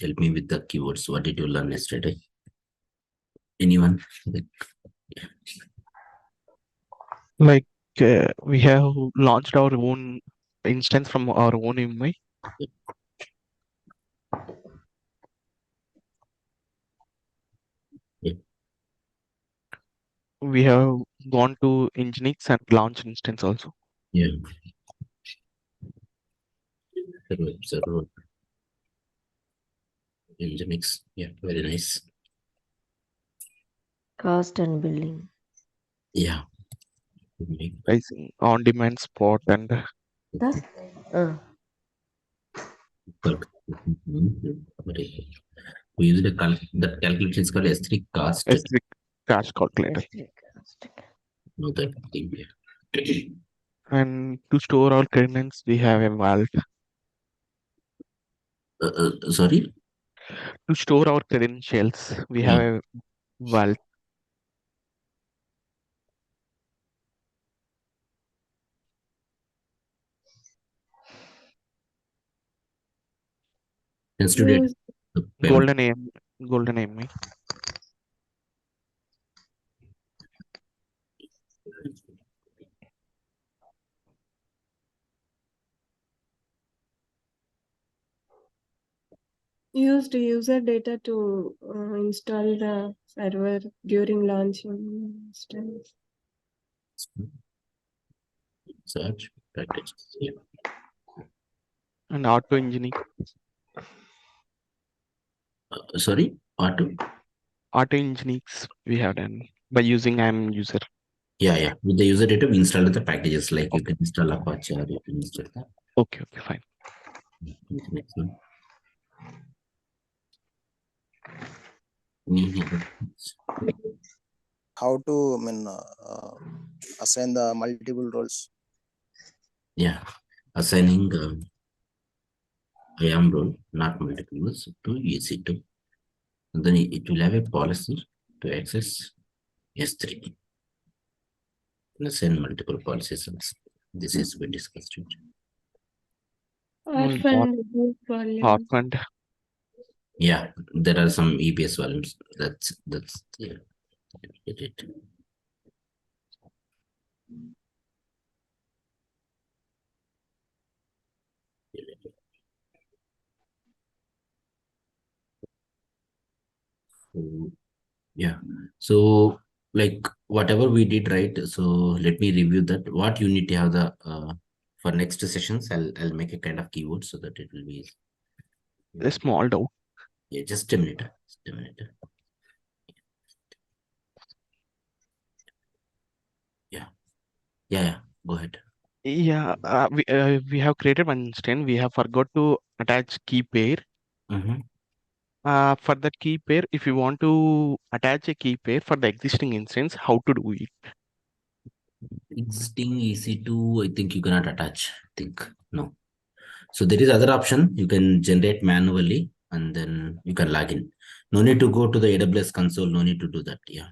help me with the keywords. What did you learn yesterday? Anyone? Like we have launched our own instance from our own MI. Yeah. We have gone to Nginx and launched instance also. Yeah. Server. Nginx. Yeah, very nice. Cost and billing. Yeah. Pricing, on-demand spot, and That's We use the calculation is called S3 cost. S3 cash calculator. No, that thing. Yeah. And to store our credentials, we have a vault. Sorry? To store our credentials, we have a vault. Student. Golden AMI. Used user data to install the server during launch instance. Search packages. Yeah. And auto engineering. Sorry, auto engineering we have done by using IAM user. Yeah. With the user data, we install the packages like you can install Apache or you can install that. Okay, fine. Next one. How to assign the multiple roles? Yeah, assigning IAM role, not multiple roles, to EC2. And then it will have a policy to access S3. And assign multiple policies. This is we discussed. Orphaned. Yeah, there are some EBS volumes. That's yeah. Get it. So, yeah. So like whatever we did, right? So let me review that. What you need to have the for next sessions. I'll make a kind of keyword so that it will be a small doubt. Yeah, just a minute. Yeah. Go ahead. Yeah, we have created one instance. We have forgot to attach key pair. For that key pair, if you want to attach a key pair for the existing instance, how to do it? Existing EC2, I think you cannot attach. No. So there is other option. You can generate manually and then you can log in. No need to go to the AWS console. No need to do that. Yeah.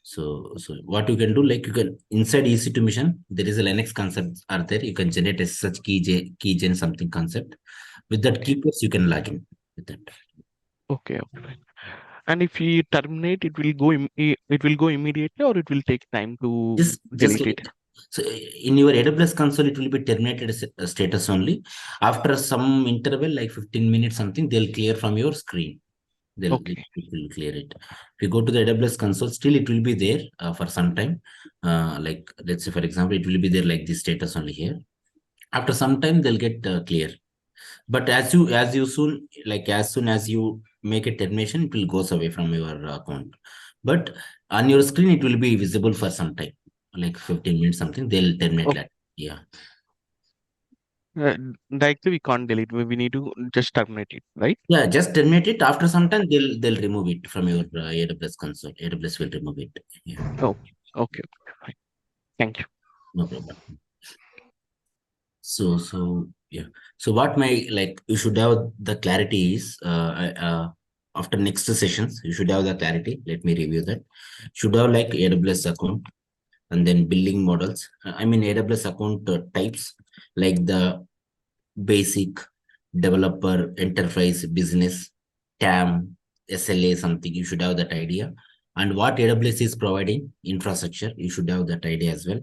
So what you can do, like you can inside EC2 mission, there is a Linux concept are there. You can generate a such keygen something concept. With that key pairs, you can log in with that. Okay. And if we terminate, it will go immediately, or it will take time to delete it. So in your AWS console, it will be terminated status only. After some interval, like 15 minutes, something, they'll clear from your screen. It will clear it. If you go to the AWS console, still it will be there for some time. Like let's say, for example, it will be there like this status only here. After some time, they'll get clear. But as soon as you make a termination, it will goes away from your account. But on your screen, it will be visible for some time, like 15 minutes, something. They'll terminate that. Yeah. Directly we can't delete. We need to just terminate it, right? Yeah, just terminate it. After some time, they'll remove it from your AWS console. AWS will remove it. Yeah. Okay. Fine. Thank you. No problem. So yeah. So what you should have the clarity is after next sessions, you should have the clarity. Let me review that. Should have like AWS account and then billing models. I mean AWS account types like the basic, developer, enterprise, business, TAM, SLA, something, you should have that idea. And what AWS is providing infrastructure, you should have that idea as well.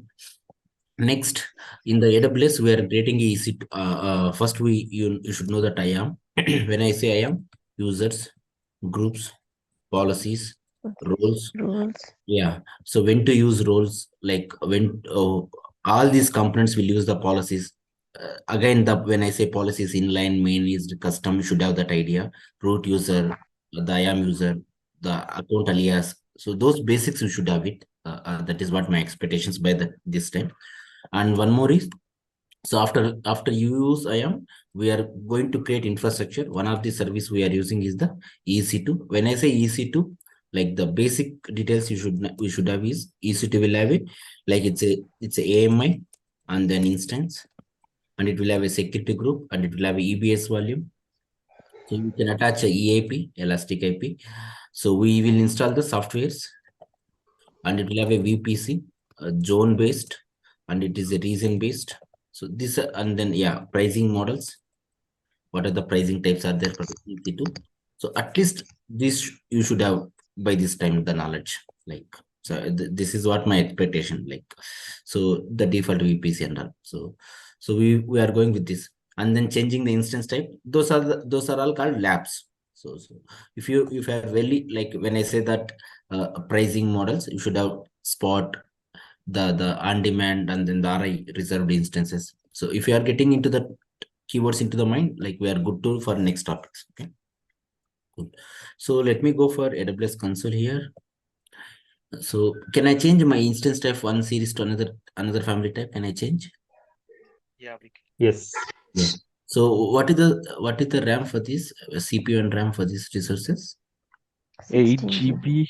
Next, in the AWS, we are creating EC2. First, you should know that IAM. When I say IAM, users, groups, policies, roles. Rules. Yeah. So when to use roles, like when all these components will use the policies. Again, when I say policies, inline, main is custom, you should have that idea. Root user, the IAM user, the account alias. So those basics you should have it. That is what my expectations by this time. And one more is, so after you use IAM, we are going to create infrastructure. One of the service we are using is the EC2. When I say EC2, like the basic details we should have is EC2 will have it, like it's a AMI and then instance, and it will have a security group, and it will have a EBS volume. So you can attach a EAP, Elastic IP. So we will install the softwares, and it will have a VPC, zone based, and it is a region based. So this, and then pricing models. What are the pricing types are there for EC2? So at least this you should have by this time the knowledge. Like, so this is what my expectation, like. So the default VPC and all. So we are going with this, and then changing the instance type. Those are all called labs. So if you have really, like, when I say that pricing models, you should have spot, the on-demand, and then the RI reserved instances. So if you are getting into the keywords into the mind, like, we are good to for next topics. Okay, good. So let me go for AWS console here. So can I change my instance type one series to another family type? Can I change? Yeah, we can. Yes. Yeah. So what is the RAM for this, CPU and RAM for these resources? 8 16 GB.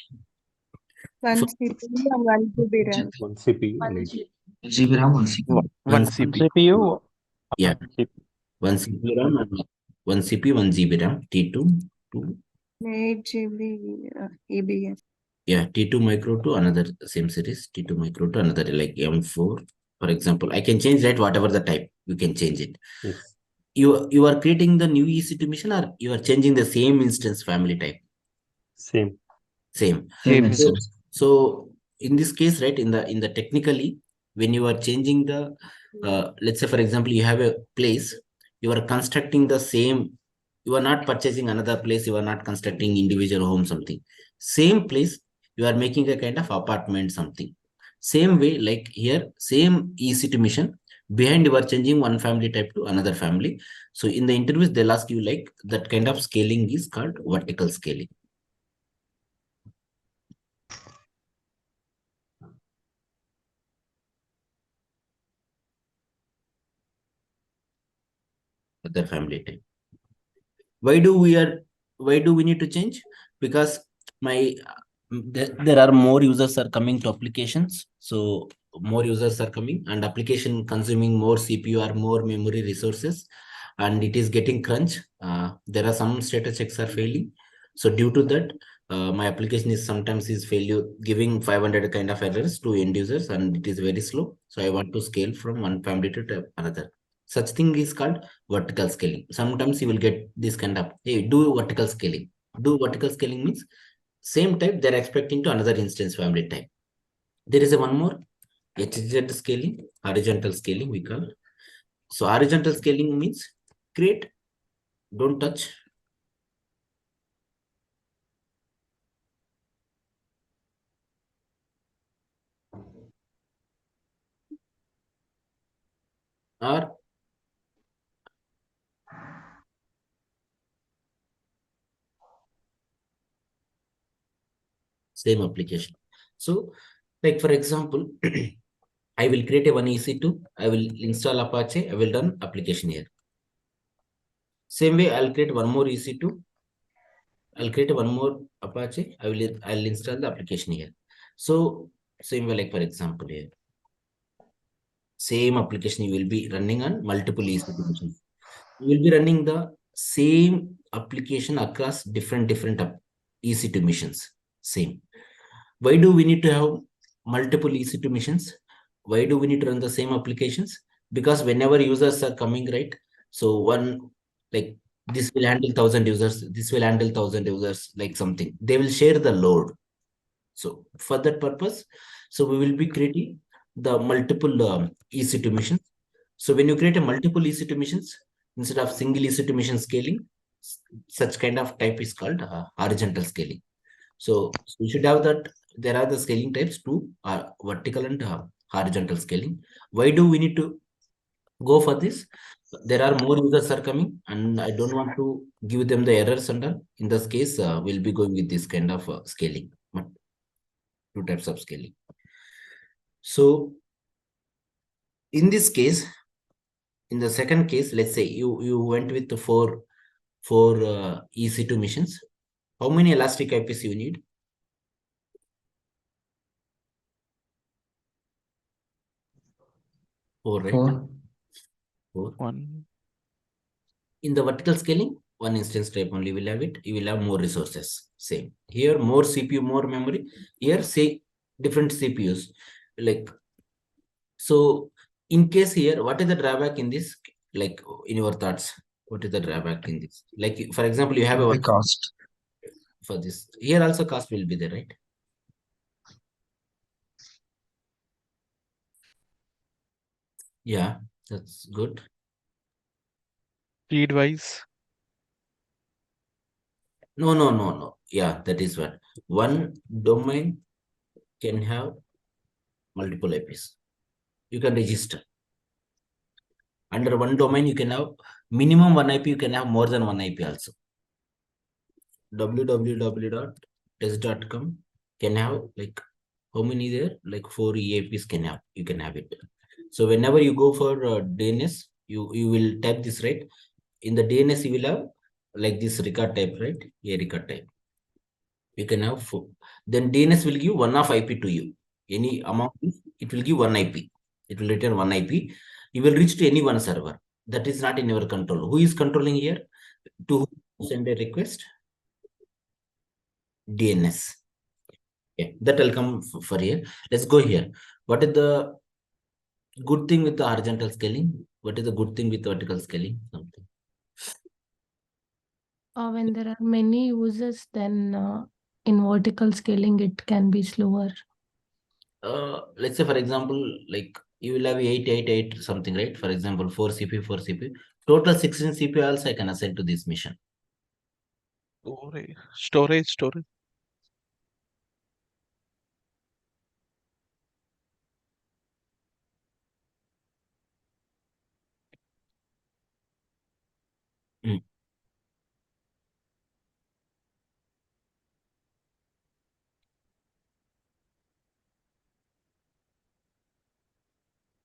1 So- CPU and 1 GB RAM. 1 CPU. GB RAM, 1 CPU. One CPU. Yeah. CPU. 1 CPU RAM and 1 CPU, 1 GB RAM, T2 to 8 GB EBS. yeah, T2 micro to another same series, T2 micro to another, like M4, for example. I can change that, whatever the type, you can change it. Yes. You are creating the new EC2 mission, or you are changing the same instance family type? Same. Same. Same Same. instance. So in this case, right, in the technically, when you are changing the let's say, for example, you have a place, you are constructing the same, you are not purchasing another place, you are not constructing individual home, something. Same place, you are making a kind of apartment, something. Same way, like here, same EC2 mission, behind you are changing one family type to another family. So in the interviews, they'll ask you, like, that kind of scaling is called vertical scaling. Other family type. Why do we need to change? Because there are more users are coming to applications. So more users are coming, and application consuming more CPU or more memory resources, and it is getting crunch. There are some status checks are failing. So due to that, my application is sometimes failure, giving 500 kind of errors to end users, and it is very slow. So I want to scale from one family to another. Such thing is called vertical scaling. Sometimes you will get this kind of, hey, do vertical scaling. Do vertical scaling means same type they're expecting to another instance family type. There is a one more, HZ scaling, horizontal scaling we call. So horizontal scaling means create, don't touch. Or same application. So, like, for example, I will create a one EC2, I will install Apache, I will run application here. Same way, I'll create one more EC2, I'll create one more Apache, I'll install the application here. So same way, like, for example, here, same application you will be running on multiple EC2 machines. You will be running the same application across different EC2 missions. Same. Why do we need to have multiple EC2 missions? Why do we need to run the same applications? Because whenever users are coming, right? So one, like, this will handle 1,000 users, this will handle 1,000 users, like something. They will share the load. So for that purpose, so we will be creating the multiple EC2 machines. So when you create a multiple EC2 machines, instead of single EC2 machine scaling, such kind of type is called horizontal scaling. So you should have that. There are the scaling types too, vertical and horizontal scaling. Why do we need to go for this? There are more users are coming, and I don't want to give them the errors under. In this case, we'll be going with this kind of scaling, two types of scaling. So in this case, in the second case, let's say you went with the four EC2 missions. How many elastic IPs you need? 4, right? 4. 4. 1. In the vertical scaling, one instance type only will have it. You will have more resources. Same. Here, more CPU, more memory. Here, say different CPUs. Like, so in case here, what is the drawback in this? Like, in your thoughts, what is the drawback in this? Like, for example, you have The a cost. for this. Here also cost will be there, right? Yeah, that's good. Speed wise. No. Yeah, that is what. One domain can have multiple IPs. You can register. Under one domain, you can have minimum one IP, you can have more than one IP also. www.test.com can have like how many there? Like 4 EAPs can have, you can have it. So whenever you go for DNS, you will type this, right? In the DNS, you will have like this record type, right? A record type. You can have 4. Then DNS will give one of IP to you. Any amount, it will give one IP. It will return one IP. You will reach to any one server. That is not in your control. Who is controlling here? To whom send a request? DNS. Yeah, that will come for here. Let's go here. What is the good thing with the horizontal scaling? What is the good thing with vertical scaling? Something. When there are many users, then in vertical scaling, it can be slower. Let's say, for example, like you will have 8 something, right? For example, 4 CPU, 4 CPU. Total 16 CPU also I can assign to this mission. Storage.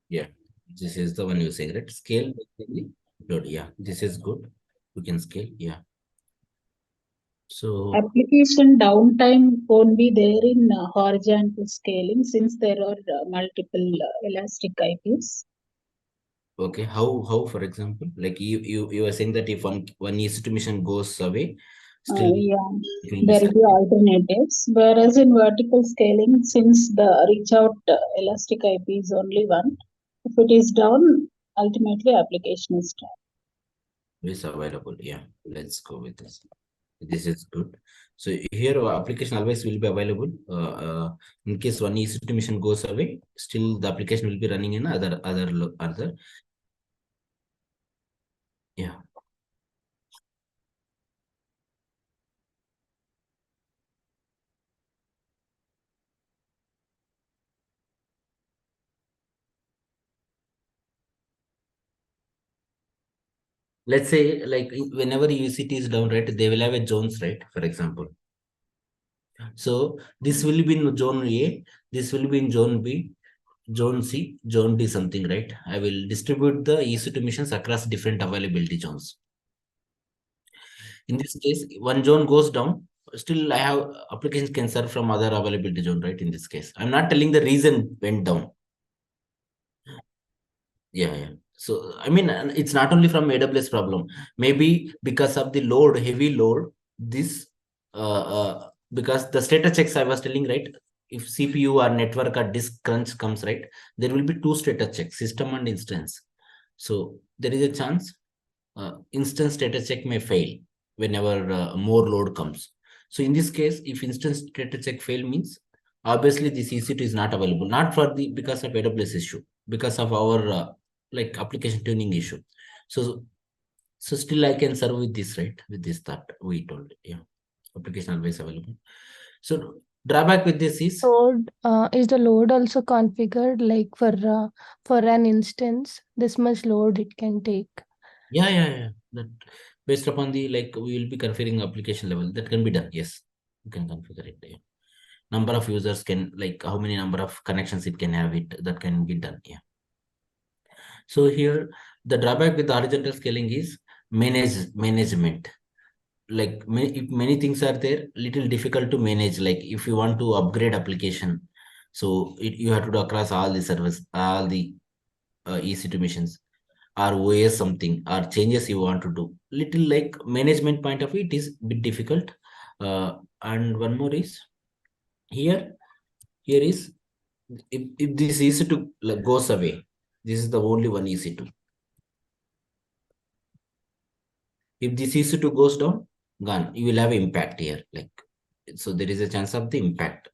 Yeah, this is the one you're saying, right? Scale, load. Yeah, this is good. We can scale. Yeah. So, Application downtime won't be there in horizontal scaling since there are multiple elastic IPs. okay, how for example, like you were saying that if one EC2 mission goes away, still Yeah, it will be there will be alternatives. Whereas in vertical scaling, since the reach out elastic IP is only one, if it is down, ultimately application is down. is available. Yeah, let's go with this. This is good. So here application always will be available. In case one EC2 mission goes away, still the application will be running in other. Yeah. Let's say like whenever UCT is down, right, they will have a zones, right? For example. So this will be in zone A, this will be in zone B, zone C, zone D something, right? I will distribute the EC2 missions across different availability zones. In this case, one zone goes down, still I have applications can serve from other availability zone, right? In this case, I'm not telling the reason went down. Yeah. So, I mean, it's not only from AWS problem. Maybe because of the load, heavy load, this, because the status checks I was telling, right? If CPU or network or disk crunch comes, right, there will be 2 status checks, system and instance. So there is a chance instance status check may fail whenever more load comes. So in this case, if instance status check fail means obviously this EC2 is not available, not for the because of AWS issue, because of our like application tuning issue. So still I can serve with this, right? With this thought we told, yeah, application always available. So drawback with this is Is the load also configured like for an instance, this much load it can take? yeah. That based upon the like we will be configuring application level that can be done. Yes, you can configure it. Yeah. Number of users can like how many number of connections it can have it that can be done. Yeah. So here the drawback with the horizontal scaling is management. Like many things are there, little difficult to manage. Like if you want to upgrade application, so you have to do across all the servers, all the EC2 machines, or OS something, or changes you want to do. Little like management point of view, it is a bit difficult. And one more is here is if this EC2 like, goes away, this is the only one EC2. If this EC2 goes down, gone, you will have impact here. Like so, there is a chance of the impact.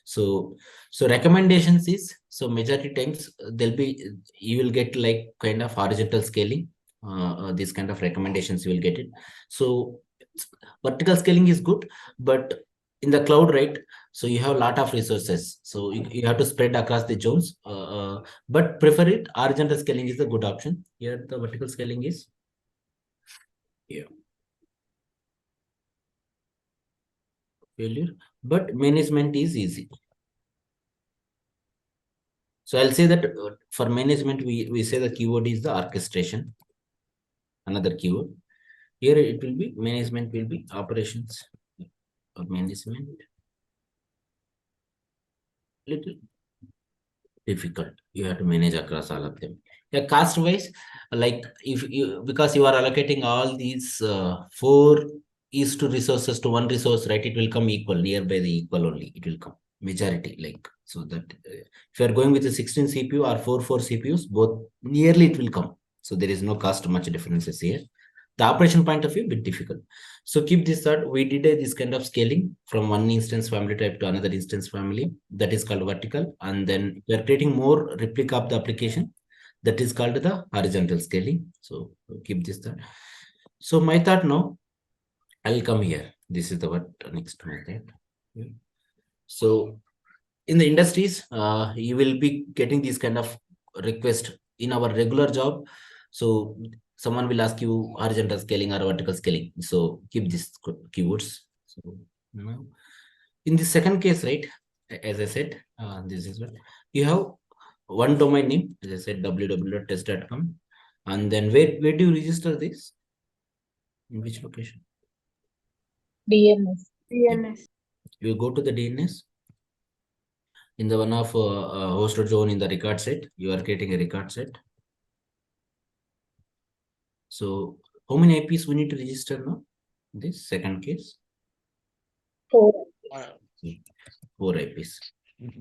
So recommendations is, so majority times there'll be you will get like kind of horizontal scaling. This kind of recommendations you will get it. So vertical scaling is good, but in the cloud, right? So you have a lot of resources, so you have to spread across the zones. But prefer it. Horizontal scaling is a good option. Here the vertical scaling is. Yeah. Failure, but management is easy. So I'll say that for management, we say the keyword is the orchestration. Another keyword. Here it will be management will be operations or management. Little difficult. You have to manage across all of them. Yeah, cost wise, like if you because you are allocating all these 4 is to resources to 1 resource, right? It will come equal, nearby the equal only. It will come majority, like so that if you are going with a 16 CPU or 4 CPUs, both nearly it will come. So there is no cost much differences here. The operation point of view, bit difficult. So keep this thought. We did this kind of scaling from one instance family type to another instance family. That is called vertical. And then we are creating more replica of the application. That is called the horizontal scaling. So keep this thought. So my thought now, I will come here. This is the what next method. So in the industries, you will be getting this kind of request in our regular job. So someone will ask you horizontal scaling or vertical scaling. So keep these keywords. So now in the second case, right, as I said, this is what you have one domain name, as I said, www.test.com. And then where do you register this? In which location? DNS. DNS. You go to the DNS. In the one of hosted zone in the record set, you are creating a record set. So how many IPs we need to register now? This second case? 4. 4 IPs.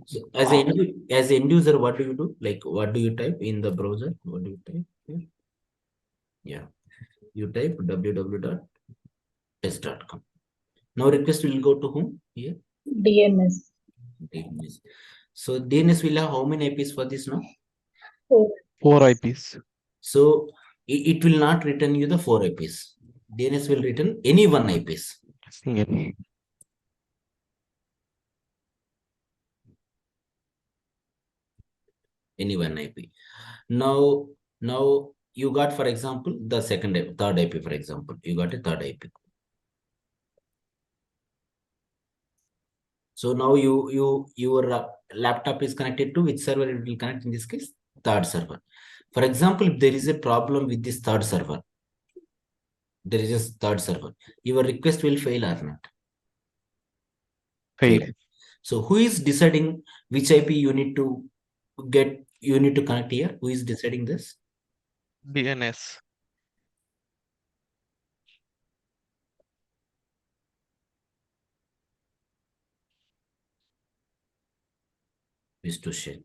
So as an end user, what do you do? Like what do you type in the browser? What do you type? Yeah. You type www.test.com. Now request will go to whom? Here? DNS. DNS. So DNS will have how many IPs for this now? 4. 4 IPs. So it will not return you the 4 IPs. DNS will return any 1 IPs. Single. Any 1 IP. Now you got, for example, the third IP, for example, you got a third IP. So now your laptop is connected to which server it will connect in this case? Third server. For example, if there is a problem with this third server, your request will fail or not? Fail. So who is deciding which IP you need to connect here? Who is deciding this? DNS. Is to share.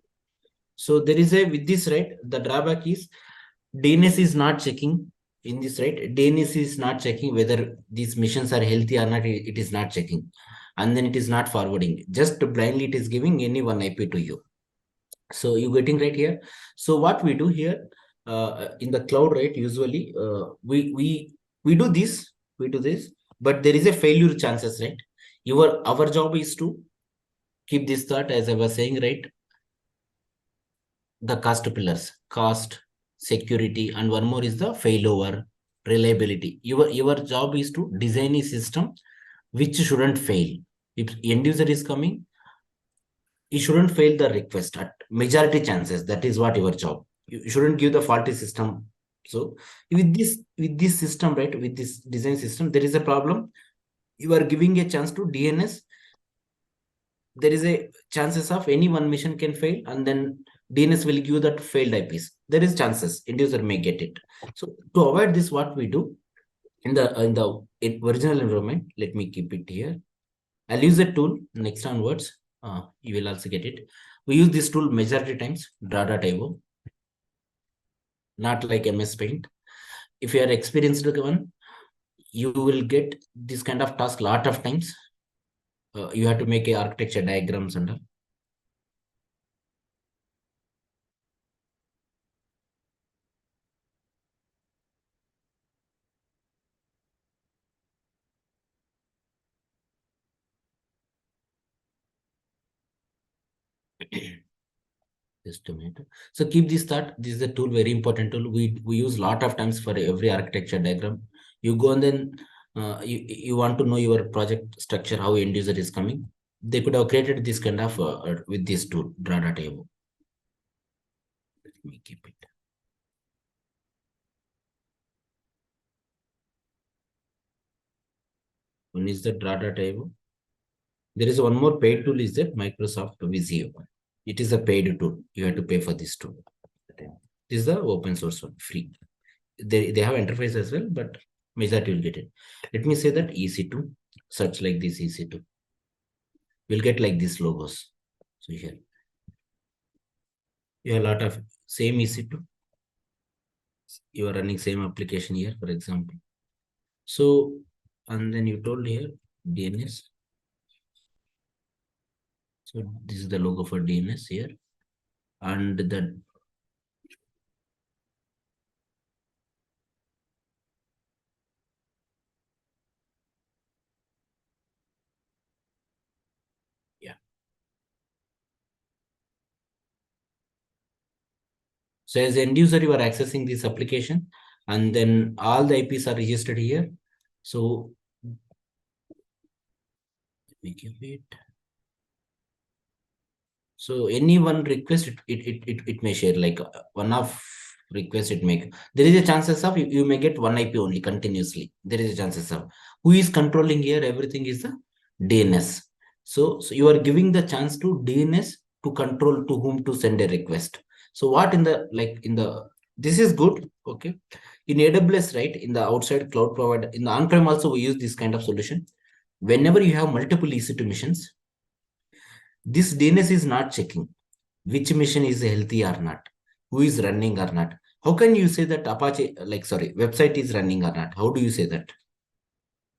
So there is with this, right, the drawback is DNS is not checking in this, right, DNS is not checking whether these missions are healthy or not. It is not checking, and then it is not forwarding. Just blindly it is giving any one IP to you. So you getting right here. So what we do here in the cloud, right, usually we do this, but there is a failure chances, right? Our job is to keep this thought, as I was saying, right? The cost pillars, cost, security, and one more is the failover, reliability. Your job is to design a system which shouldn't fail. If end user is coming, you shouldn't fail the request at majority chances. That is what your job. You shouldn't give the faulty system. So with this system, right, with this design system, there is a problem. You are giving a chance to DNS. There is a chances of any one mission can fail, and then DNS will give that failed IPs. There is chances end user may get it. So to avoid this, what we do in the original environment, let me keep it here. I'll use a tool next onwards. You will also get it. We use this tool majority times, draw.io, not like MS Paint. If you are experienced one, you will get this kind of task lot of times. You have to make a architecture diagrams and all. Just a minute. So keep this thought. This is a tool, very important tool. We use lot of times for every architecture diagram. You go and then you want to know your project structure, how end user is coming. They could have created this kind of with this tool, draw.io. Let me keep it. One is the draw.io. There is one more paid tool, is that Microsoft Visio. It is a paid tool. You have to pay for this tool. This is the open source one, free. They have interface as well, but majority will get it. Let me say that EC2, search like this EC2. We'll get like these logos. So here, you have a lot of same EC2. You are running same application here, for example. So, and then you told here DNS. So this is the logo for DNS here, and the so as end user, you are accessing this application, and then all the IPs are registered here. So we give it. So any one request, it may share, like one of request it make. There is a chances of you may get one IP only continuously. There is a chances of who is controlling here. Everything is the DNS. So you are giving the chance to DNS to control to whom to send a request. So what in the this is good. Okay. In AWS, right, in the outside cloud provider, in the on-prem also we use this kind of solution. Whenever you have multiple EC2 missions, this DNS is not checking which mission is healthy or not, who is running or not. How can you say that Apache, website is running or not? How do you say that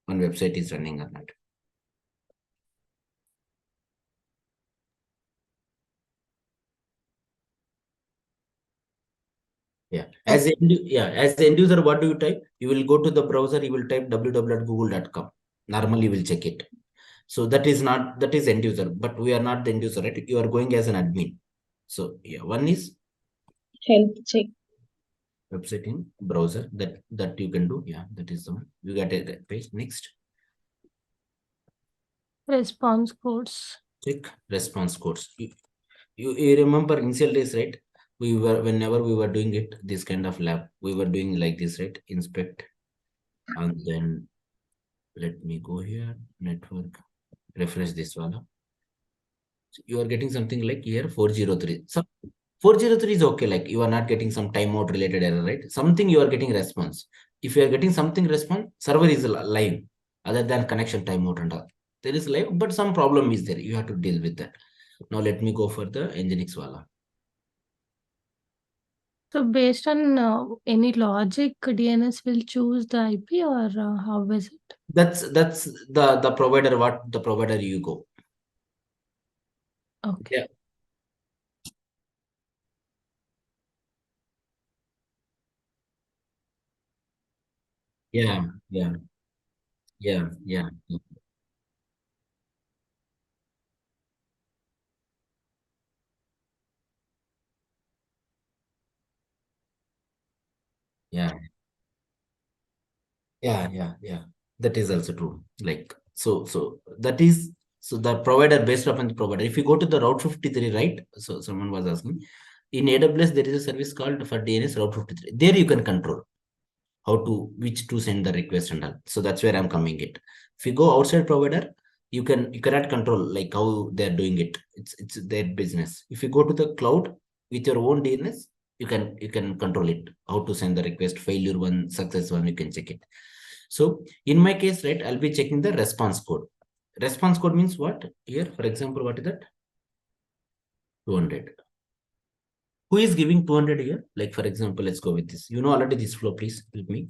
one website is running or not? Yeah. As the end user, what do you type? You will go to the browser, you will type www.google.com. Normally you will check it. So that is end user, but we are not the end user, right? You are going as an admin. So yeah, one is Health check. website in browser that you can do. Yeah, that is the one. You got a page. Next. Response codes. Check response codes. You remember initial days, right? Whenever we were doing it, this kind of lab, we were doing like this, right? Inspect, and then let me go here, network, refresh this one. So you are getting something like here 403. So 403 is okay, like you are not getting some timeout related error, right? Something you are getting response. If you are getting something response, server is live, other than connection timeout and all. There is live, but some problem is there. You have to deal with that. Now let me go for the Nginx wala. So based on any logic, DNS will choose the IP, or how is it? That's the provider, what the provider you go. Okay. Yeah. Yeah, yeah, yeah, yeah, yeah, yeah. That is also true. Like, so that is, so the provider based upon the provider. If you go to the Route 53, right? So someone was asking, in AWS there is a service called for DNS Route 53. There you can control how to, which to send the request and all. So that's where I'm coming it. If you go outside provider, you cannot control like how they're doing it. It's their business. If you go to the cloud with your own DNS, you can control it, how to send the request, failure one, success one, you can check it. So in my case, right, I'll be checking the response code. Response code means what? Here, for example, what is that? 200. Who is giving 200 here? Like, for example, let's go with this. You know already this flow, please help me.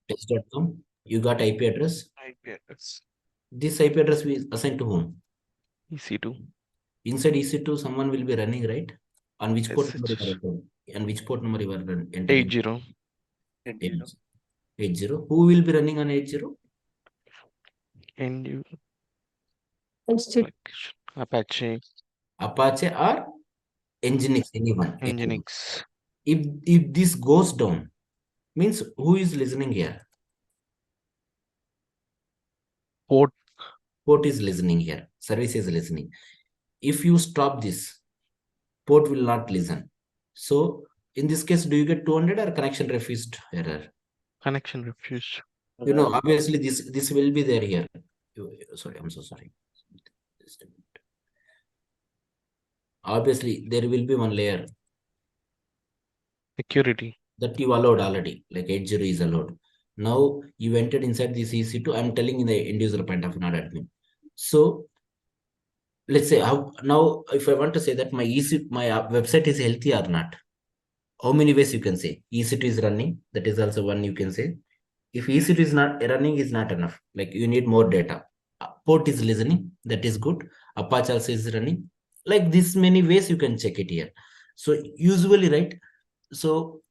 Test.com. You got IP address. IP address. This IP address we assign to whom? EC2. Inside EC2, someone will be running, right? On which port number you SSH. are entering? And which port number you are entering? 80. 80. Who will be running on 80? And you HTTP. like Apache, Apache or Nginx, anyone. Nginx. If this goes down, means who is listening here? Port is listening here. Service is listening. If you stop this, port will not listen. So in this case, do you get 200 or connection refused error? Connection refused. You know, obviously this will be there here. Sorry, I'm so sorry. Obviously, there will be one layer Security. that you allowed already, like 80 is allowed. Now you entered inside this EC2. I'm telling in the end user point of not admin. So let's say how now if I want to say that my website is healthy or not, how many ways you can say EC2 is running? That is also one you can say. If EC2 is not running, is not enough. Like you need more data. Port is listening. That is good. Apache also is running. Like this many ways you can check it here. So usually, right? So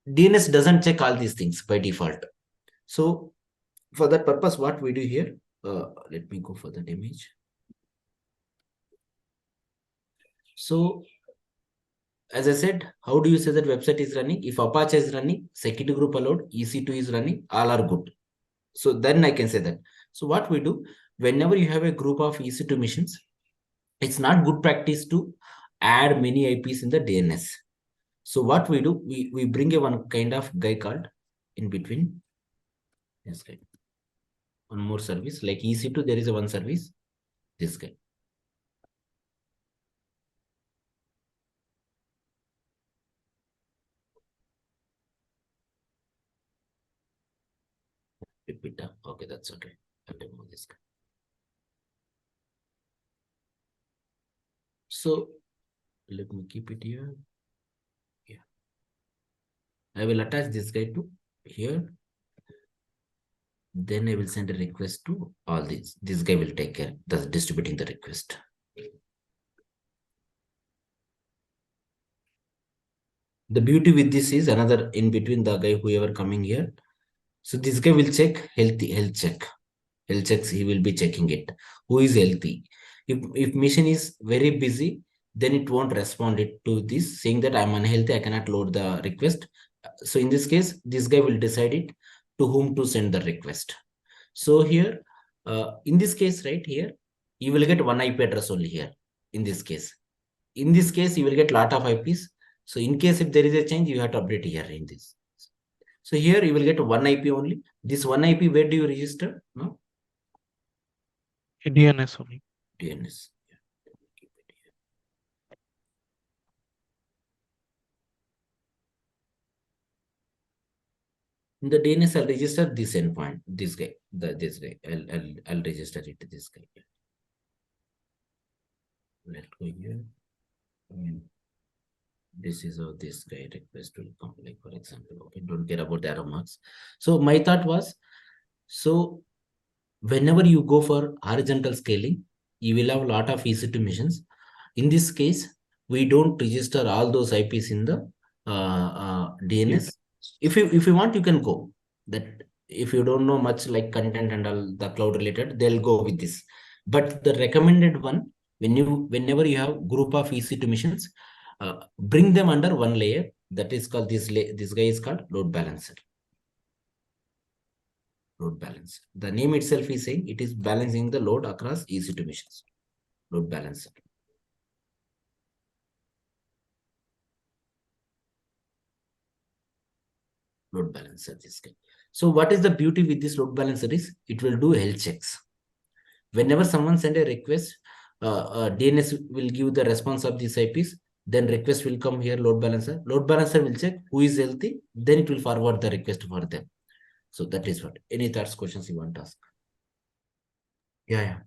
DNS doesn't check all these things by default. So for that purpose, what we do here, let me go for that image. So as I said, how do you say that website is running? If Apache is running, security group allowed, EC2 is running, all are good. So then I can say that. So what we do, whenever you have a group of EC2 machines, it's not good practice to add many IPs in the DNS. So what we do, we bring a one kind of guy called in between. This guy. One more service, like EC2, there is a one service, this guy. Repeat. Okay, that's okay. I'll remove this guy. So let me keep it here. Yeah. I will attach this guy to here. Then I will send a request to all these. This guy will take care of distributing the request. The beauty with this is another in between the guy, whoever coming here. So this guy will check health check. Health checks, he will be checking it. Who is healthy? If mission is very busy, then it won't respond it to this, saying that I'm unhealthy, I cannot load the request. So in this case, this guy will decide it to whom to send the request. So here, in this case, right here, you will get one IP address only here. In this case, you will get lot of IPs. So in case if there is a change, you have to update here in this. So here you will get one IP only. This one IP, where do you register? No? DNS only. DNS. In the DNS, I'll register this endpoint, this guy, this guy. I'll register it to this guy. Let's go here. This is how this guy request will come, like for example, okay, don't care about the arrow marks. So my thought was, so whenever you go for horizontal scaling, you will have a lot of EC2 missions. In this case, we don't register all those IPs in the DNS. If you want, you can go. That if you don't know much like content and all the cloud related, they'll go with this. But the recommended one, whenever you have group of EC2 missions, bring them under one layer. That is called this guy is called load balancer. Load balancer. The name itself is saying it is balancing the load across EC2 missions. Load balancer. Load balancer, this guy. So what is the beauty with this load balancer is it will do health checks. Whenever someone send a request, DNS will give the response of these IPs. Then request will come here, load balancer. Load balancer will check who is healthy. Then it will forward the request for them. So that is what. Any thoughts, questions you want to ask? Yeah.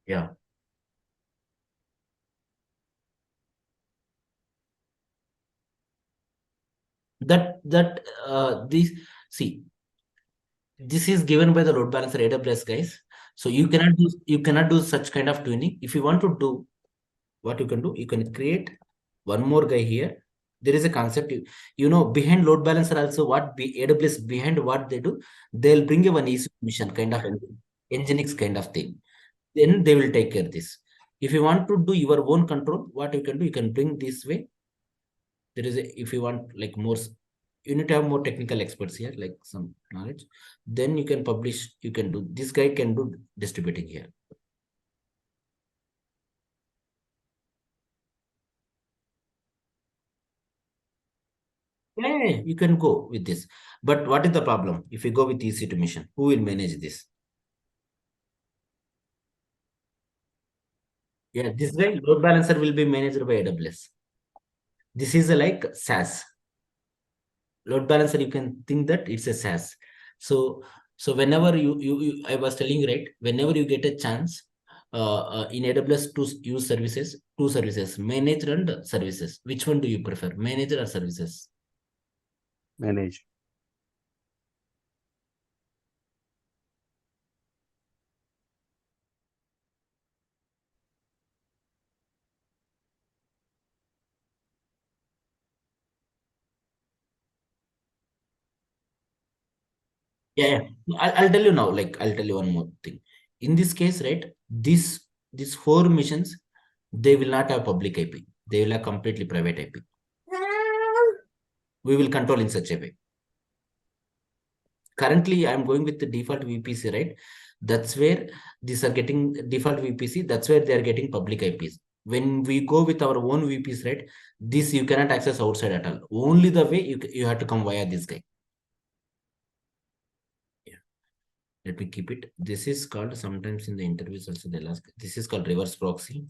Yeah. This is given by the load balancer AWS guys. So you cannot do such kind of tuning. If you want to do, what you can do, you can create one more guy here. There is a concept, behind load balancer also what AWS behind what they do, they'll bring you one EC mission kind of Nginx kind of thing. Then they will take care of this. If you want to do your own control, what you can do, you can bring this way. There is if you want like more, you need to have more technical experts here, like some knowledge. Then you can publish, you can do, this guy can do distributing here. Yeah, you can go with this. But what is the problem? If you go with EC2 mission, who will manage this? Yeah, this guy, load balancer will be managed by AWS. This is like SaaS. Load balancer, you can think that it's a SaaS. So whenever I was telling you, right, whenever you get a chance in AWS to use services, two services, manager and services, which one do you prefer, manager or services? Manage. Yeah. I'll tell you now, I'll tell you one more thing. In this case, right, these 4 missions, they will not have public IP. They will have completely private IP. We will control in such a way. Currently, I'm going with the default VPC, right? That's where these are getting default VPC. That's where they are getting public IPs. When we go with our own VPs, right, this you cannot access outside at all. Only the way you have to come via this guy. Yeah. Let me keep it. This is called, sometimes in the interviews also they'll ask, this is called reverse proxy.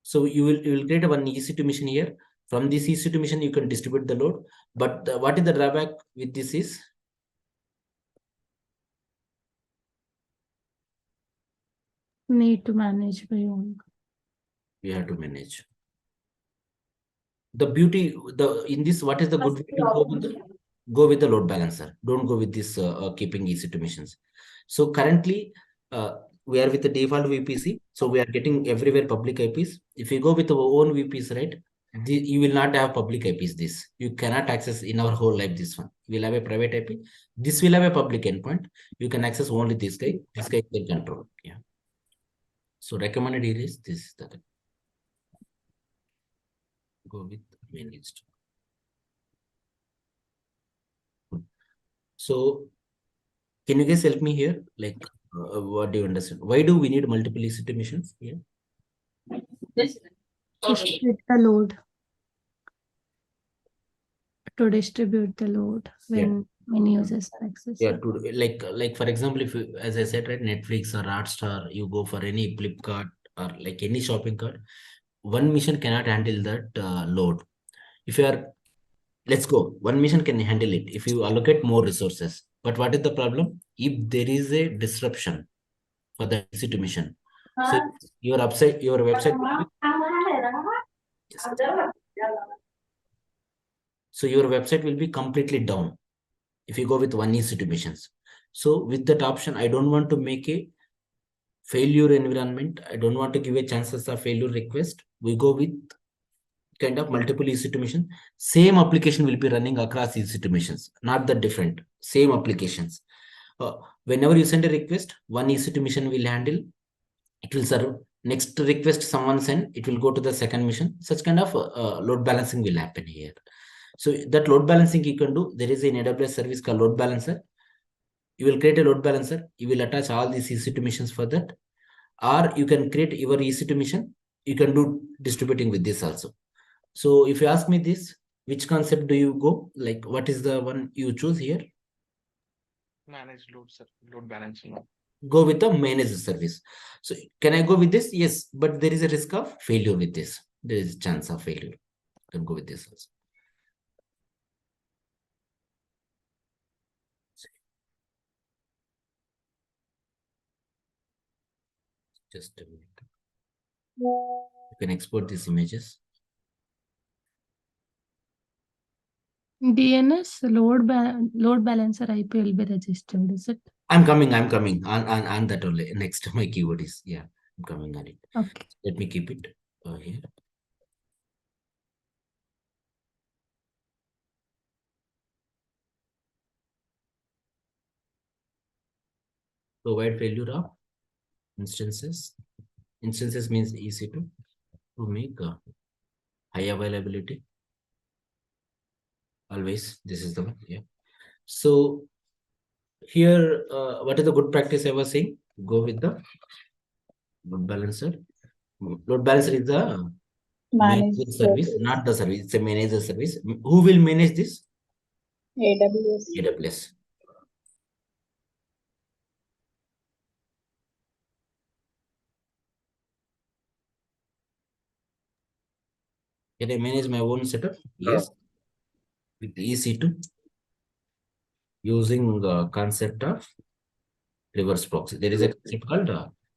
So you will create one EC2 mission here. From this EC2 mission, you can distribute the load. But what is the drawback with this is? Need to manage by own. We have to manage. The beauty, in this, what is the good way to go with the load balancer? Don't go with this keeping EC2 missions. So currently, we are with the default VPC. So we are getting everywhere public IPs. If you go with our own VPs, right, you will not have public IPs. This you cannot access in our whole life. This one will have a private IP. This will have a public endpoint. You can access only this guy. This guy can control. Yeah. So recommended here is this. Go with managed. So can you guys help me here? Like, what do you understand? Why do we need multiple EC2 missions here? To split the load. To distribute the load when many users access. Yeah, like for example, if you, as I said, right, Netflix or Hotstar, you go for any Flipkart or like any shopping cart, one mission cannot handle that load. If you are, let's go, one mission can handle it if you allocate more resources. But what is the problem? If there is a disruption for the EC2 mission. So your website will be, so your website will be completely down if you go with one EC2 missions. So with that option, I don't want to make a failure environment. I don't want to give a chances of failure request. We go with kind of multiple EC2 mission. Same application will be running across EC2 missions, not that different. Same applications. Whenever you send a request, one EC2 mission will handle. It will serve. Next request someone send, it will go to the second mission. Such kind of load balancing will happen here. So that load balancing you can do. There is an AWS service called load balancer. You will create a load balancer. You will attach all these EC2 missions for that. Or you can create your EC2 mission. You can do distributing with this also. So if you ask me this, which concept do you go? Like what is the one you choose here? Manage load balancing. Go with the managed service. So can I go with this? Yes, but there is a risk of failure with this. There is a chance of failure. You can go with this also. Just a minute. You can export these images. DNS load balancer IP will be registered, is it? I'm coming on that only. Next, my keyword is, yeah, I'm coming on it. Okay. Let me keep it here. Provide failure of instances. Instances means EC2 to make high availability. Always, this is the one. Yeah. So here, what is the good practice I was saying? Go with the load balancer. Load balancer is the managed service, not the service. It's a manager service. Who will manage this? AWS. AWS. Can I manage my own setup? Yes. With EC2 using the concept of reverse proxy. There is a concept called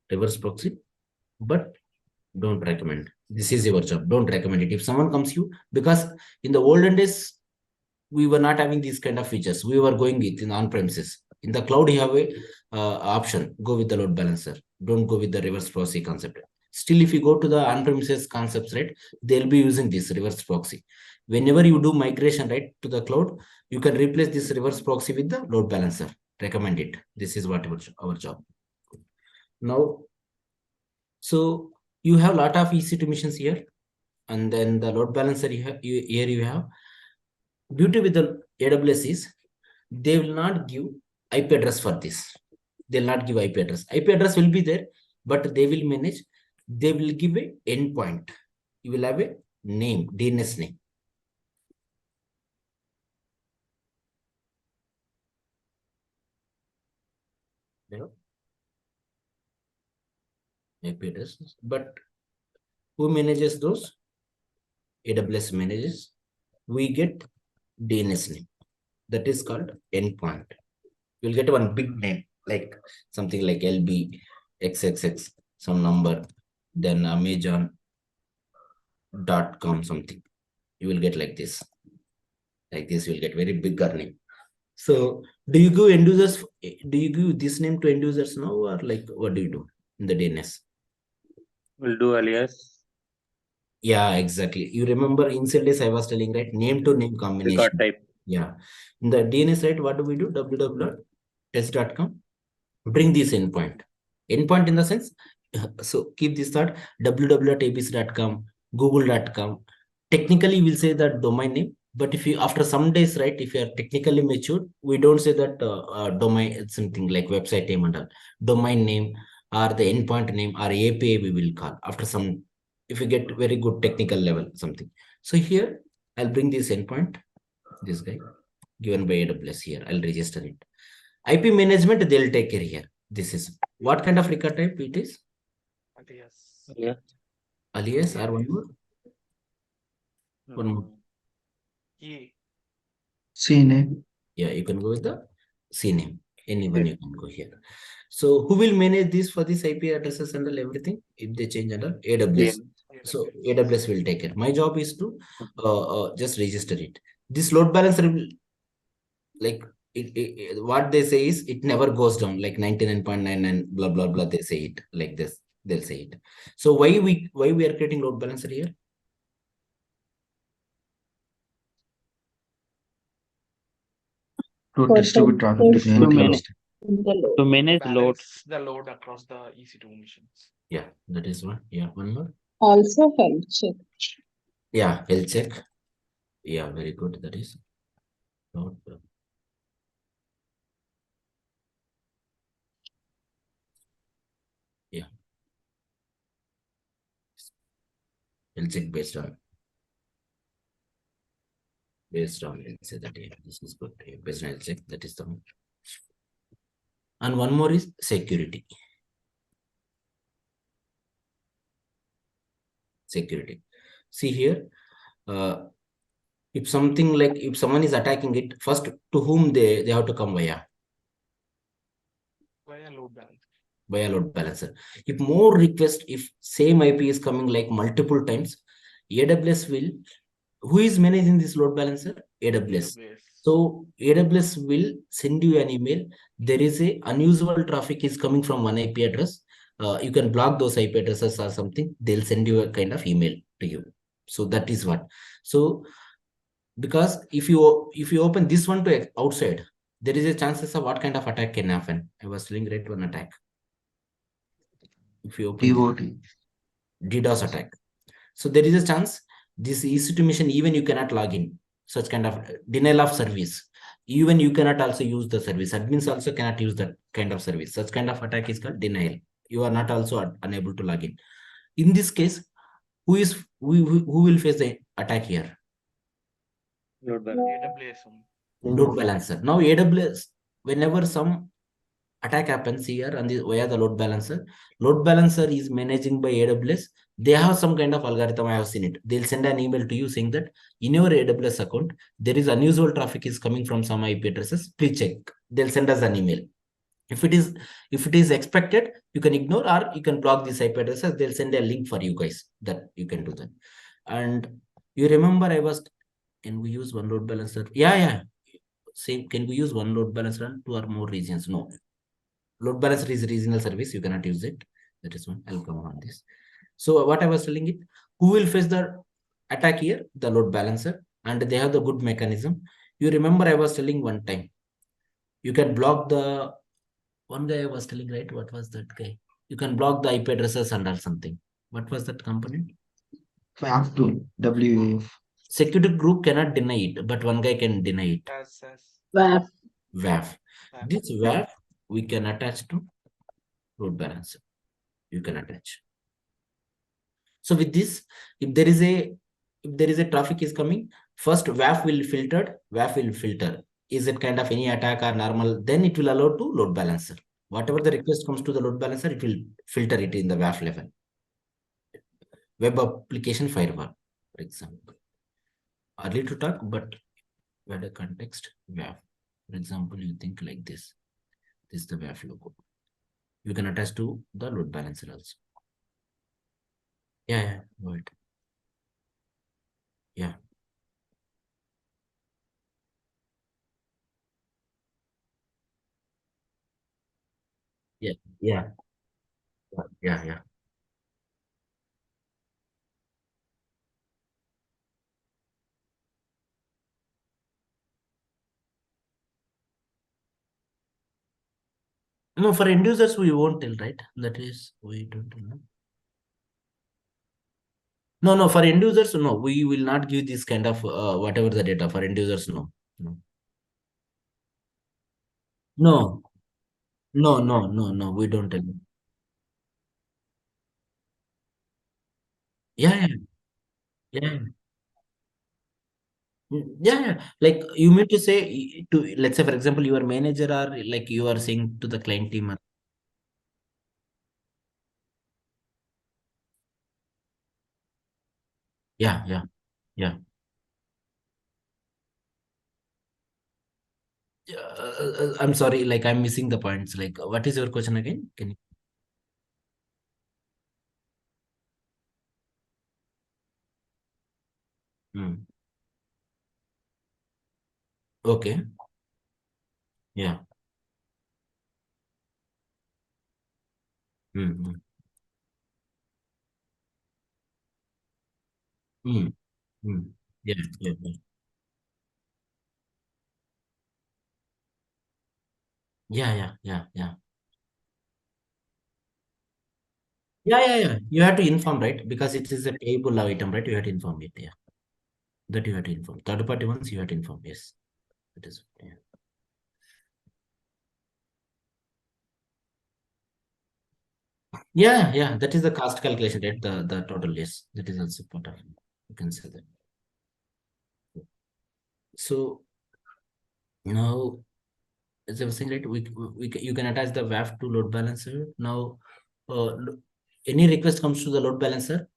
reverse proxy, but don't recommend. This is your job. Don't recommend it. If someone comes you, because in the olden days, we were not having these kind of features. We were going with in on-premises. In the cloud, you have a option. Go with the load balancer. Don't go with the reverse proxy concept. Still, if you go to the on-premises concepts, right, they'll be using this reverse proxy. Whenever you do migration, right, to the cloud, you can replace this reverse proxy with the load balancer. Recommend it. This is what our job. Now, so you have a lot of EC2 missions here, and then the load balancer here you have. Beauty with the AWS is they will not give IP address for this. They'll not give IP address. IP address will be there, but they will manage. They will give a endpoint. You will have a name, DNS name. IP address, but who manages those? AWS manages. We get DNS name. That is called endpoint. You'll get one big name, like something like LB, XXX, some number, then Amazon.com something. You will get like this. Like this, you will get very bigger name. So do you give end users, do you give this name to end users now, or like what do you do in the DNS? We'll do alias. Yeah, exactly. You remember initial days I was telling, right? Name to name combination. Record type. Yeah. In the DNS, right, what do we do? www.test.com. Bring this endpoint. Endpoint in the sense, so keep this thought, www.abc.com, google.com. Technically, we'll say that domain name. But if you, after some days, right, if you are technically matured, we don't say that domain, something like website name and all. Domain name or the endpoint name or API we will call after some, if you get very good technical level, something. So here, I'll bring this endpoint, this guy, given by AWS here. I'll register it. IP management, they'll take care here. This is what kind of record type it is? Alias. Yeah. Alias or one more? One more. Yeah. CNAME. Yeah, you can go with the CNAME. Anyone you can go here. So who will manage this for this IP addresses and everything if they change under AWS? So AWS will take it. My job is to just register it. This load balancer will, like, what they say is it never goes down, like 99.99 blah blah blah. They say it like this. They'll say it. So why we are creating load balancer here? To For distribute traffic to the to end manage- cluster. To manage loads. The load across the EC2 machines. Yeah, that is one. Yeah, one more. Also health check. Yeah, health check. Yeah, very good. That is load. Yeah. Health check based on let's say that, yeah, this is good. Yeah, based on health check, that is the one. And one more is security. Security. See here, if something like if someone is attacking it, first to whom they have to come via Via load balancer. via load balancer. If more request, if same IP is coming like multiple times, AWS will, who is managing this load balancer? AWS. So AWS will send you an email. There is a unusual traffic is coming from one IP address. You can block those IP addresses or something. They'll send you a kind of email to you. So that is what. So because if you open this one to outside, there is a chances of what kind of attack can happen. I was telling right one attack. If you open DOT. DDoS attack. So there is a chance this EC2 machine, even you cannot log in. Such kind of denial of service. Even you cannot also use the service. Admins also cannot use that kind of service. Such kind of attack is called denial. You are not also unable to log in. In this case, who will face the attack here? Load balancer. AWS. Load balancer. Now AWS, whenever some attack happens here on the via the load balancer is managing by AWS. They have some kind of algorithm. I have seen it. They'll send an email to you saying that in your AWS account there is unusual traffic is coming from some IP addresses. Please check. They'll send us an email. If it is expected, you can ignore or you can block these IP addresses. They'll send a link for you guys that you can do that. And you remember can we use one load balancer? Yeah. Same. Can we use one load balancer on two or more regions? No. Load balancer is regional service. You cannot use it. That is one. I'll come on this. So what I was telling it, who will face the attack here? The load balancer, and they have the good mechanism. You remember I was telling one time, you can block the one guy I was telling, right? What was that guy? You can block the IP addresses under something. What was that component? WAF to WAF. Security group cannot deny it, but one guy can deny it. WAF. WAF. This WAF we can attach to load balancer. You can attach. So with this, if there is a traffic is coming, first WAF will filter. Is it kind of any attack or normal? Then it will allow to load balancer. Whatever the request comes to the load balancer, it will filter it in the WAF level. Web application firewall, for example. Early to talk, but wider context, WAF. For example, you think like this. This is the WAF logo. You can attach to the load balancer also. Yeah, go ahead. Yeah. Yeah. No, for end users, we won't tell, right? That is, we don't know. No, for end users, no, we will not give this kind of whatever the data for end users, no. No, we don't tell. Yeah. Yeah. Like you mean to say to, let's say, for example, your manager or like you are saying to the client team. Yeah. I'm sorry, like I'm missing the points. Like, what is your question again? Can you? Hmm. Okay. Yeah. Hmm. Hmm. Hmm. Yeah. Yeah. Yeah. Yeah. Yeah. Yeah. Yeah. Yeah. Yeah. Yeah. You have to inform, right? Because it is a payable item, right? You have to inform it. Yeah. That you have to inform. Third party ones you have to inform. Yes. It is. Yeah. Yeah. Yeah. That is the cost calculation, right? The total. Yes. That is also part of it. You can say that. So now, as I was saying, right, you can attach the WAF to load balancer. Now, any request comes to the load balancer,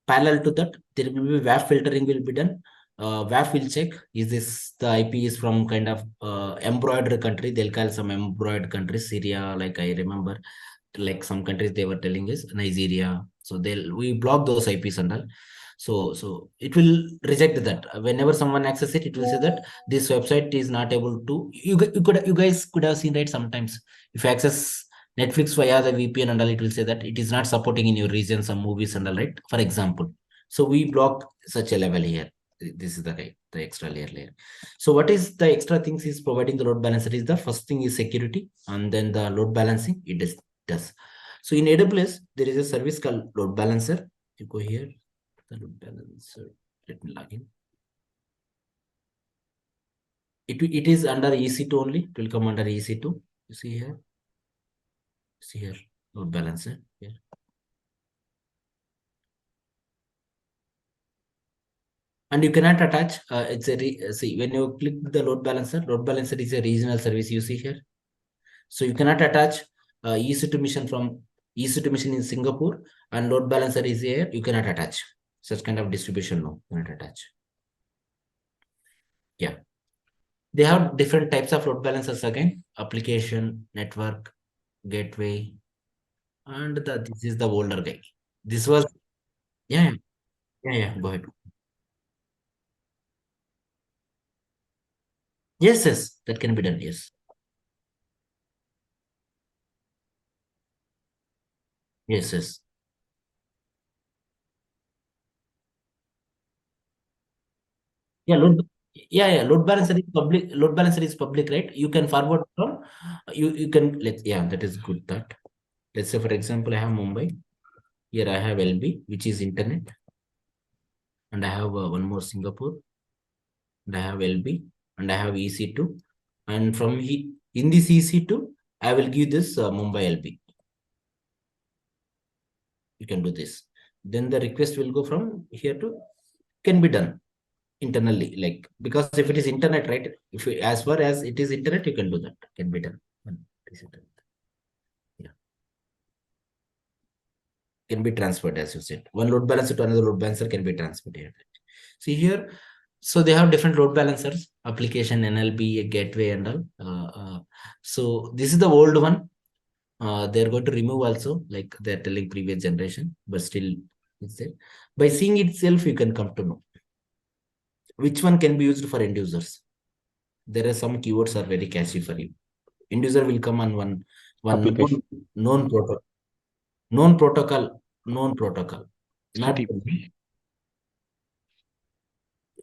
parallel to that, there will be WAF filtering will be done. WAF will check, is this the IP is from kind of embroidered country? They'll call some embroidered country, Syria, like I remember, like some countries they were telling us, Nigeria. So we block those IPs and all. So it will reject that. Whenever someone access it, it will say that this website is not able to. You guys could have seen, right? Sometimes if you access Netflix via the VPN and all, it will say that it is not supporting in your region some movies and all, right? For example. So we block such a level here. This is the extra layer. So what is the extra things is providing the load balancer is the first thing is security, and then the load balancing it does. So in AWS, there is a service called load balancer. You go here, the load balancer. Let me log in. It is under EC2 only. It will come under EC2. You see here. See here, load balancer here. And you cannot attach. It's a see when you click the load balancer is a regional service. You see here. So you cannot attach EC2 mission from EC2 mission in Singapore and load balancer is here. You cannot attach such kind of distribution. No, you cannot attach. Yeah. They have different types of load balancers again, application, network, gateway, and this is the older guy. This was, yeah, go ahead. Yes, that can be done, yes. Yes. Yeah, load balancer is public, right? You can forward from, you can, that is good that. Let's say, for example, I have Mumbai. Here I have LB, which is internet. And I have one more Singapore. And I have LB. And I have EC2. And from in this EC2, I will give this Mumbai LB. You can do this. Then the request will go from here to, can be done internally. Like, because if it is internet, right? If you, as far as it is internet, you can do that. Can be done. Yeah. Can be transferred, as you said. One load balancer to another load balancer can be transferred here. See here, so they have different load balancers, application, NLB, a gateway, and all. So this is the old one. They're going to remove also, like they're telling previous generation, but still it's there. By seeing itself, you can come to know which one can be used for end users. There are some keywords are very catchy for you. End user will come on one known protocol. Known protocol. Not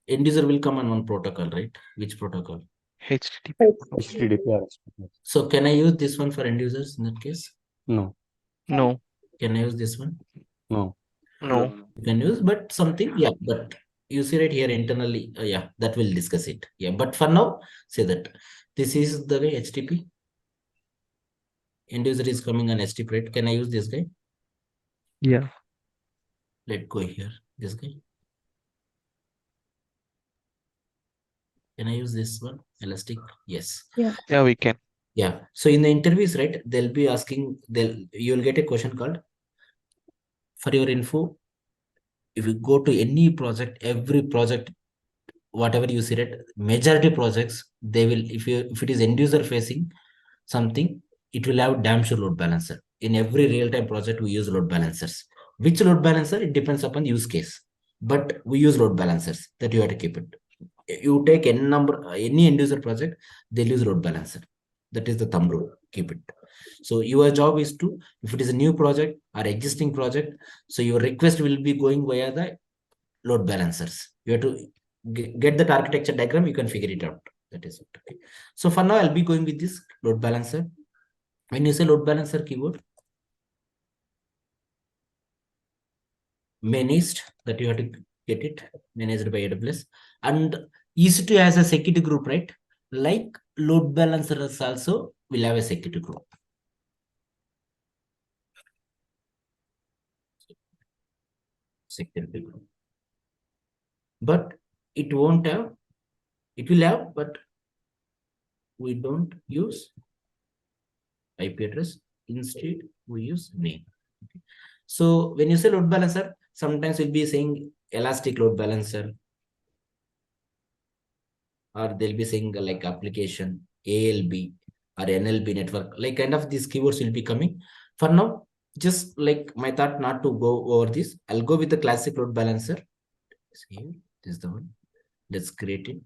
end user will come on one protocol, right? Which protocol? HTTP. So can I use this one for end users in that case? No. Can I use this one? No. You can use, but something, yeah, but you see right here internally, yeah, that will discuss it. Yeah, but for now, say that this is the way HTTP. End user is coming on HTTP, right? Can I use this guy? Yeah. Let's go here, this guy. Can I use this one? Elastic? Yes. Yeah, we can. Yeah. So in the interviews, right, they'll be asking, you'll get a question called, for your info, if you go to any project, every project whatever you see it, majority projects, they will, if it is end user facing something, it will have damn sure load balancer. In every real-time project, we use load balancers. Which load balancer? It depends upon use case. But we use load balancers, that you have to keep it. You take any end user project, they'll use load balancer. That is the thumb rule. Keep it. So your job is to, if it is a new project or existing project, so your request will be going via the load balancers. You have to get that architecture diagram, you can figure it out. That is it. Okay. So for now, I'll be going with this load balancer. When you say load balancer keyword, managed, that you have to get it, managed by AWS, and EC2 has a security group, right? Like load balancers also will have a security group. Security group. But it won't have, it will have, but we don't use IP address. Instead, we use name. Okay. So when you say load balancer, sometimes we'll be saying elastic load balancer, or they'll be saying like application, ALB or NLB network, like kind of these keywords will be coming. For now, just like my thought not to go over this, I'll go with the classic load balancer. See, this is the one. Let's create it.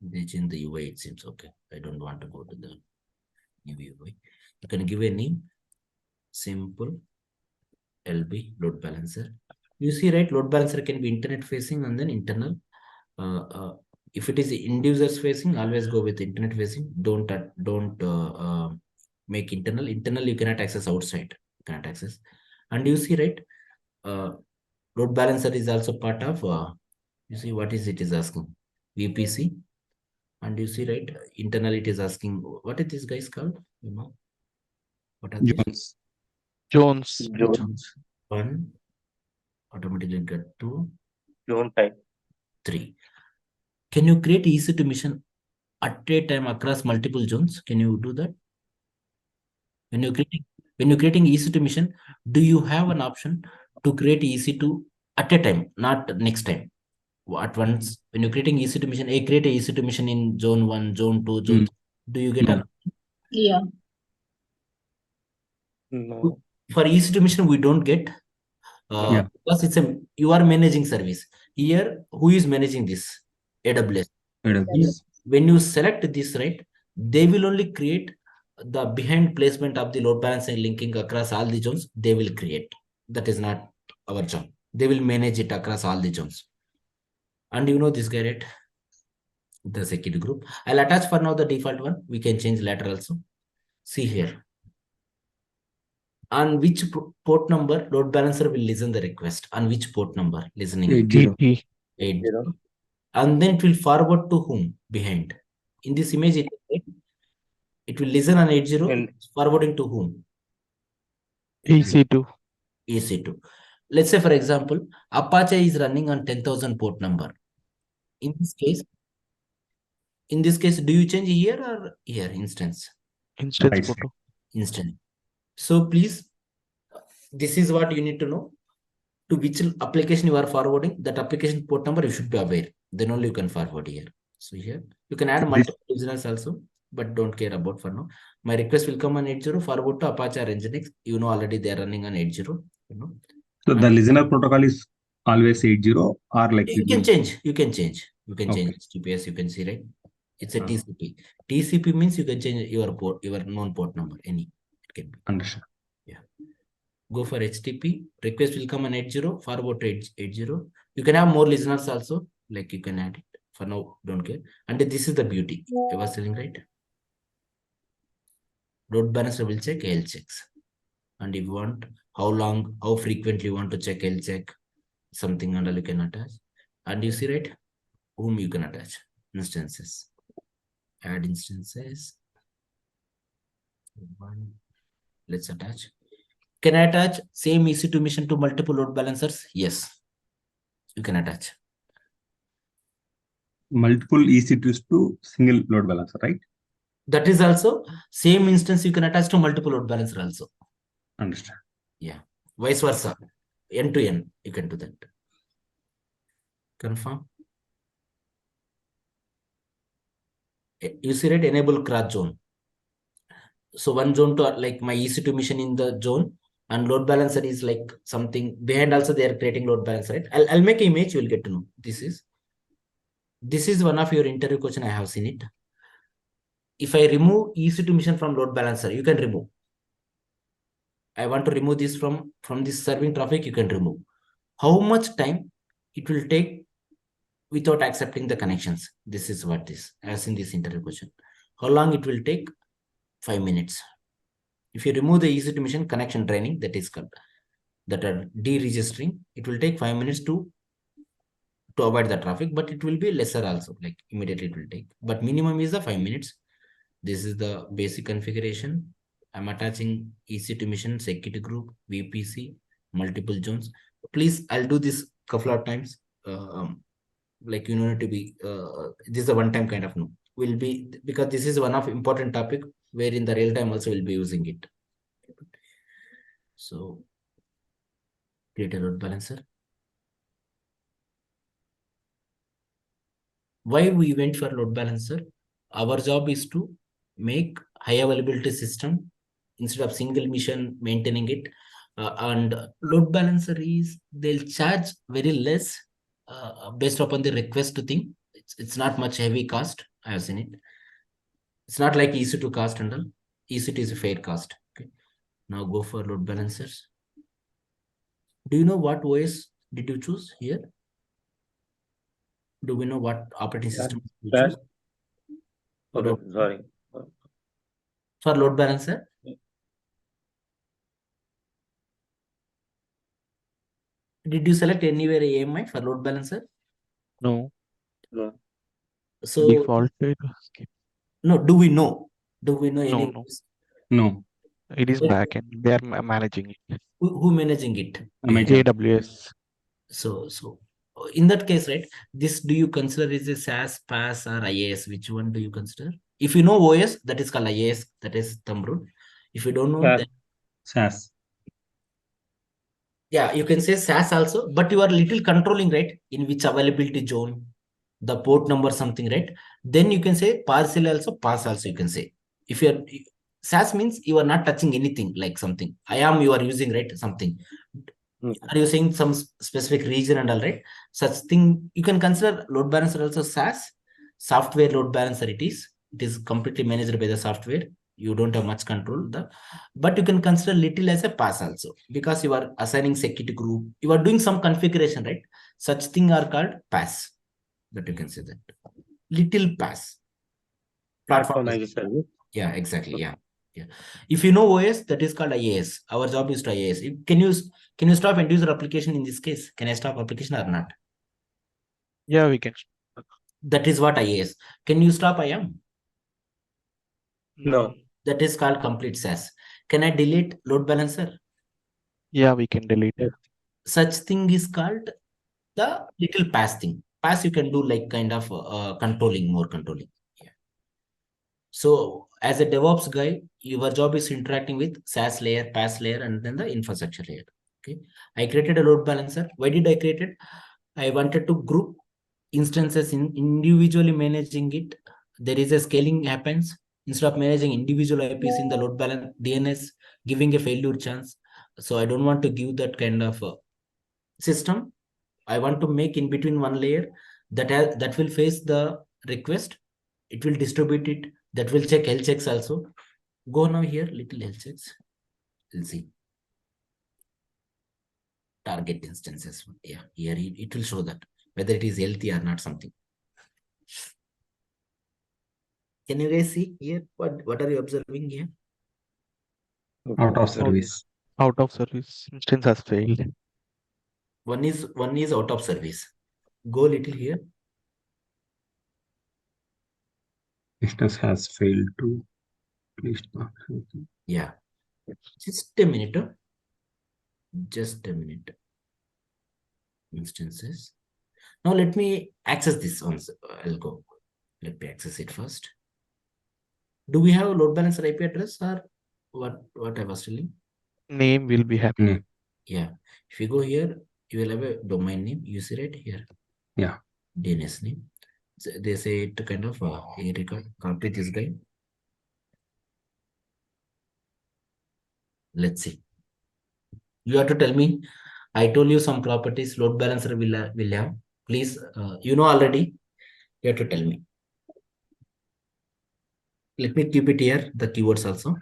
They change the UI, it seems okay. I don't want to go to the new UI. You can give a name, simple LB load balancer. You see, right? Load balancer can be internet facing and then internal. If it is end users facing, always go with internet facing. Don't make internal. Internal you cannot access outside. You cannot access. And you see, right? Load balancer is also part of. You see what is it is asking VPC. And you see, right, internal it is asking, what is this guys called? You know, what are these? Jones. One, automatically get 2, Zone type. 3. Can you create EC2 mission at a time across multiple zones? Can you do that? When you're creating EC2 mission, do you have an option to create EC2 at a time, not next time? At once, when you're creating EC2 mission, create a EC2 mission in zone 1, zone 2, zone 3. Do you get an? Yeah. No. For EC2 mission, we don't get because it's you are managing service. Here, who is managing this? AWS. When you select this, right, they will only create the behind placement of the load balancing linking across all the zones. They will create. That is not our job. They will manage it across all the zones. And you know this guy, right? The security group. I'll attach for now the default one. We can change later also. See here. On which port number load balancer will listen the request? On which port number listening? 80. 80. And then it will forward to whom? Behind. In this image, it will listen on 80. And forwarding to whom? EC2. EC2. Let's say, for example, Apache is running on 10,000 port number. In this case, do you change here or here instance? Instance photo. Instance. So please, this is what you need to know. To which application you are forwarding, that application port number you should be aware. Then only you can forward here. So here you can add multiple listeners also, but don't care about for now. My request will come on 80, forward to Apache or Nginx. You know already they are running on 80. You know. So the listener protocol is always 80 or like you can change. You can change HTTPS. You can see, right? It's a TCP. TCP means you can change your port, your known port number. Any it can be. Understand. Yeah. Go for HTTP. Request will come on 80. Forward to 80. You can have more listeners also. Like you can add it. For now, don't care. And this is the beauty. I was telling, right? Load balancer will check health checks. And if you want, how frequently you want to check health check, something and all you can attach. And you see, right? Whom you can attach. Instances. Add instances. Let's attach. Can I attach same EC2 mission to multiple load balancers? Yes. You can attach. Multiple EC2s to single load balancer, right? That is also same instance you can attach to multiple load balancer also. Understand. Yeah. Vice versa. End to end, you can do that. Confirm. You see, right? Enable crash zone. So one zone to like my EC2 mission in the zone, and load balancer is like something behind. Also, they are creating load balancer, right? I'll make an image. You will get to know. This is one of your interview question. I have seen it. If I remove EC2 mission from load balancer, you can remove. I want to remove this from this serving traffic. You can remove. How much time it will take without accepting the connections? This is what is as in this interview question. How long it will take? 5 minutes. If you remove the EC2 mission connection training, that is called that are deregistering, it will take 5 minutes to avoid the traffic, but it will be lesser also, like immediately it will take, but minimum is the 5 minutes. This is the basic configuration. I'm attaching EC2 mission, security group, VPC, multiple zones. Please, I'll do this couple of times. Like you need to be, this is a one-time kind of no. Will be, because this is one of important topic where in the real time also will be using it. So, create a load balancer. Why we went for load balancer? Our job is to make high availability system instead of single mission maintaining it. And load balancer is they'll charge very less based upon the request thing. It's not much heavy cost. I have seen it. It's not like EC2 cost and all. EC2 is a fair cost. Okay. Now go for load balancers. Do you know what OS did you choose here? Do we know what operating system you choose? Okay, sorry. For load balancer? Did you select anywhere AMI for load balancer? No. No. So Defaulted. Skip. no, do we know? Do we know any? No. No. It is Yes. backend. They are managing it. Who managing it? Amazon. AWS. So in that case, right? This do you consider is a SaaS, PaaS, or IaaS? Which one do you consider? If you know OS, that is called IaaS. That is thumb rule. If you don't know, SaaS. then SaaS. yeah, you can say SaaS also, but you are little controlling, right? In which availability zone, the port number, something, right? Then you can say parcel also, pass also, you can say. If you're SaaS means you are not touching anything like something. IAM you are using, right? Something. Are you saying some specific region and all, right? Such thing you can consider load balancer also SaaS, software load balancer it is. It is completely managed by the software. You don't have much control, but you can consider little as a pass also, because you are assigning security group, you are doing some configuration, right? Such thing are called pass. That you can say that little pass. Platform as a service. Yeah, exactly. Yeah. If you know OS, that is called IaaS. Our job is to IaaS. Can you stop end user application in this case? Can I stop application or not? Yeah, we can. That is what IaaS. Can you stop IAM? No. That is called complete SaaS. Can I delete load balancer? Yeah, we can delete it. Such thing is called the little pass thing. Pass you can do like kind of more controlling. Yeah. So as a DevOps guy, your job is interacting with SaaS layer, pass layer, and then the infrastructure layer. Okay. I created a load balancer. Why did I create it? I wanted to group instances in individually managing it. There is a scaling happens. Instead of managing individual IPs in the load balance DNS, giving a failure chance. So I don't want to give that kind of system. I want to make in between one layer that will face the request. It will distribute it. That will check health checks also. Go now here, little health checks. We'll see. Target instances. Yeah, here it will show that whether it is healthy or not something. Can you guys see here? What are you observing here? Out of service. Out of service instance has failed. One is out of service. Go little here. Instance has failed to please. Yeah. Just a minute. Just a minute. Instances. Now let me access this one. I'll go. Let me access it first. Do we have a load balancer IP address or what I was telling? Name will be happy. Name. Yeah. If you go here, you will have a domain name. You see right here. Yeah. DNS name. So they say it kind of here you can copy this guy. Let's see. You have to tell me. I told you some properties load balancer will have. Please, you know already. You have to tell me. Let me keep it here. The keywords also.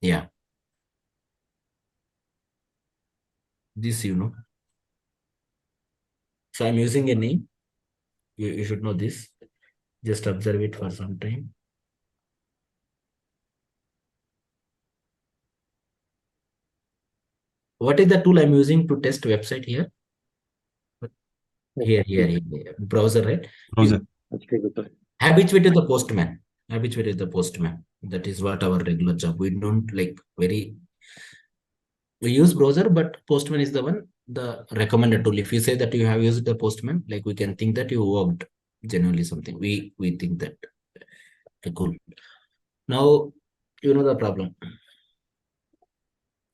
Yeah. This you know. So I'm using a name. You should know this. Just observe it for some time. What is the tool I'm using to test website here? Here. Browser, right? Browser. Habituate to the postman. Habituate to the postman. That is what our regular job. We don't like very. We use browser, but postman is the one, the recommended tool. If you say that you have used the postman, like we can think that you worked genuinely something. We think that. Okay, cool. Now you know the problem.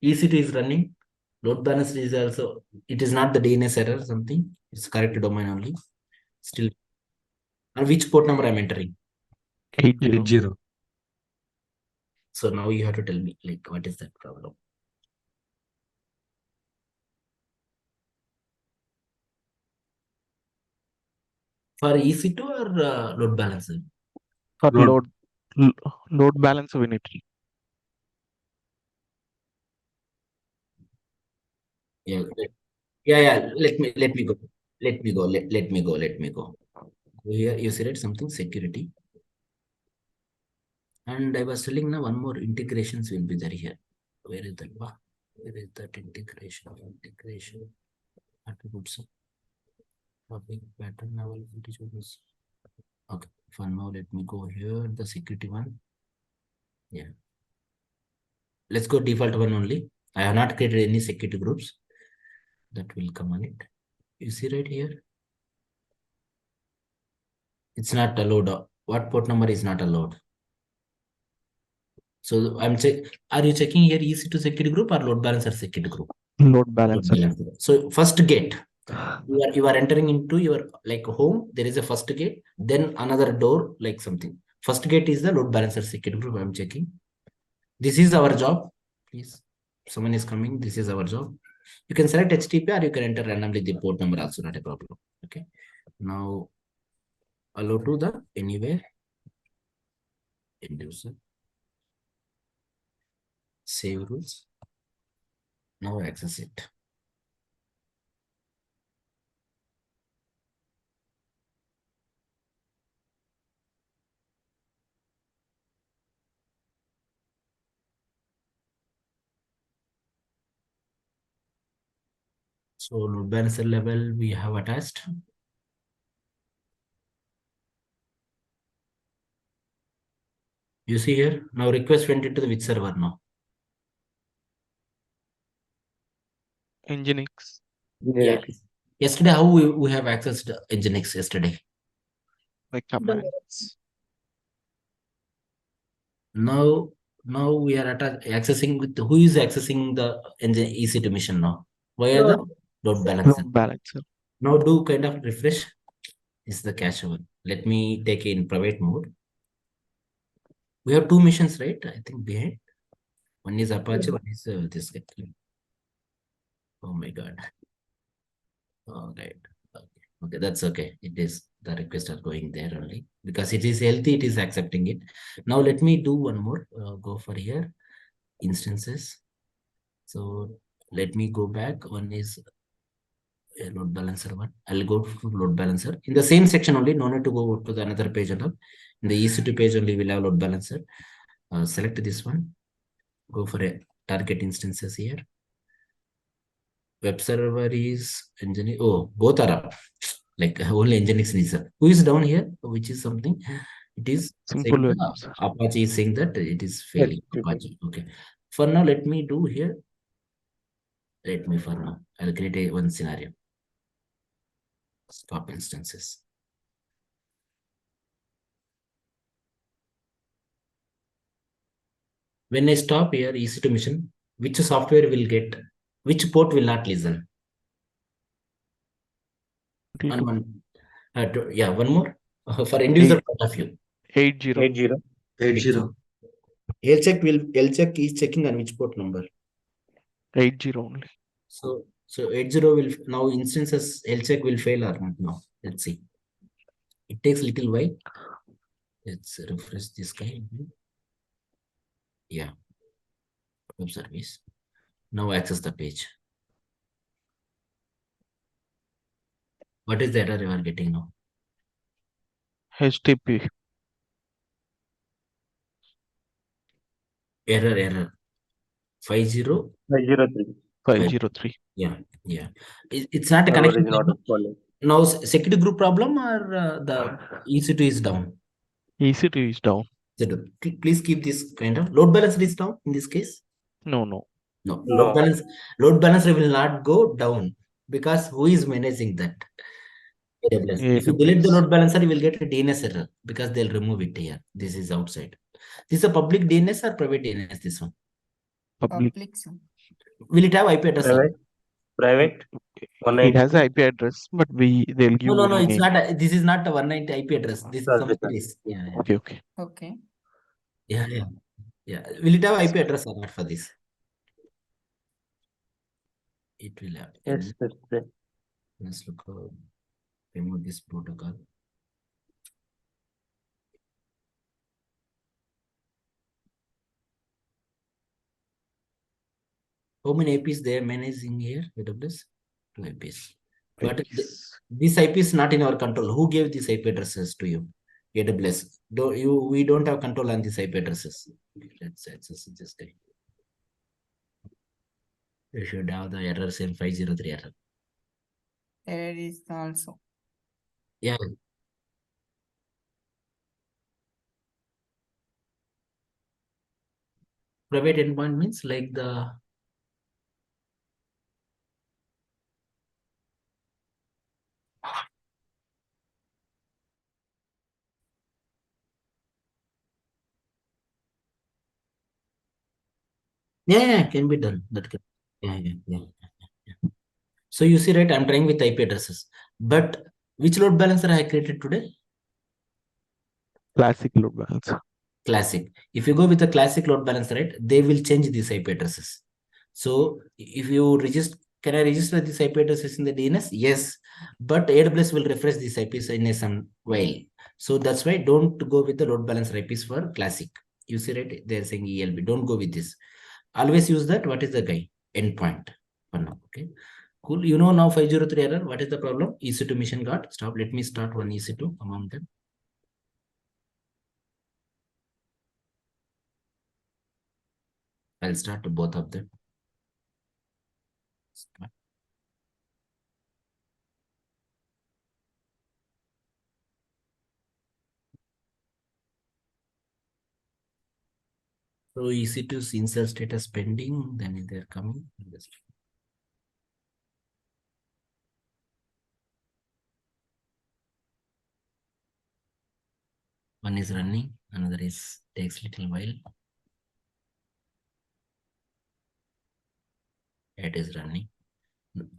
EC2 is running. Load balancer is also. It is not the DNS error something. It's correct domain only. Still. And which port number I'm entering? 80. 80. So now you have to tell me like what is that problem? For EC2 or load balancer? For Load. load balancer we need to. Yeah. Let me go. Let me go. Here you said something security. And I was telling now one more integrations will be there here. Where is that? Where is that integration? Attributes. Topic pattern level. Okay. For now, let me go here. The security one. Yeah. Let's go default one only. I have not created any security groups. That will come on it. You see right here. It's not allowed. What port number is not allowed? So I'm check. Are you checking here EC2 security group or load balancer security group? Load balancer. So first gate. You are entering into your like home. There is a first gate, then another door, like something. First gate is the load balancer security group. I'm checking. This is our job. Please, someone is coming. This is our job. You can select HTTP or you can enter randomly the port number. Also not a problem. Okay. Now allow to the anywhere end user. Save rules. Now access it. So load balancer level we have attached. You see here, now request went into the which server now? Nginx. Yeah. Yesterday, how we have accessed Nginx yesterday? By commands. Now we are accessing with who is accessing the EC2 mission now? Via the load balancer. Load balancer. Now do kind of refresh. Is the cache one. Let me take it in private mode. We have two missions, right? I think behind. One is Apache, one is this guy. Oh my God. All right. Okay, that's okay. It is the requests are going there only because it is healthy. It is accepting it. Now let me do one more. Go for here instances. So let me go back. One is a load balancer one. I'll go to load balancer in the same section only. No need to go to the another page at all. In the EC2 page only, we'll have load balancer. Select this one. Go for a target instances here. Web server is Nginx. Oh, both are up. Like only Nginx is up. Who is down here? Which is something. It is Simple Apache is saying that it is failing. Apache. Okay. For now, let me do here. Let me for now. I'll create one scenario. Stop instances. When I stop here, EC2 mission, which software will get, which port will not listen? And one, yeah, one more for end user point of view. 80. 80. 80. L check is checking on which port number. 80 only. So 80 will now instances L check will fail or not now. Let's see. It takes little while. Let's refresh this guy. Yeah. Web service. Now access the page. What is the error you are getting now? HTTP. Error. 50. 503. 503. Yeah. It's not a Server connection is not problem. responding. Now security group problem or the EC2 is down. EC2 is down. Please keep this kind of load balancer is down in this case. No. No. No. Load balancer will not go down because who is managing that? AWS. If you delete the load balancer, you will get a DNS error because they'll remove it here. This is outside. This is a public DNS or private DNS? This one. Public. Will it have IP address? Private. It 192. has an IP address, but they'll give No. only It's name. not. This is not a 190 IP address. This is Sorry, something sir. is. Yeah. Okay. Yeah. Will it have IP address or not for this? It will have. Yes. Let's look at remove this protocol. How many IPs they are managing here? AWS? 2 IPs. But this IP is not in our control. Who gave these IP addresses to you? AWS. We don't have control on these IP addresses. Let's access this guy. You should have the error same 503 error. Error is also. Yeah. Private endpoint means like the can be done. That can, yeah. So you see, right? I'm trying with IP addresses, but which load balancer I created today? Classic load balancer. Classic. If you go with the classic load balancer, right, they will change these IP addresses. So if you register, can I register these IP addresses in the DNS? Yes, but AWS will refresh these IPs in some while. So that's why don't go with the load balancer IPs for classic. You see, right? They're saying ELB. Don't go with this. Always use that. What is the guy? Endpoint. For now. Okay. Cool. You know now 503 error. What is the problem? EC2 mission got stop. Let me start one EC2 among them. I'll start both of them. So EC2's insert status pending, then they're coming. One is running, another is takes little while. It is running.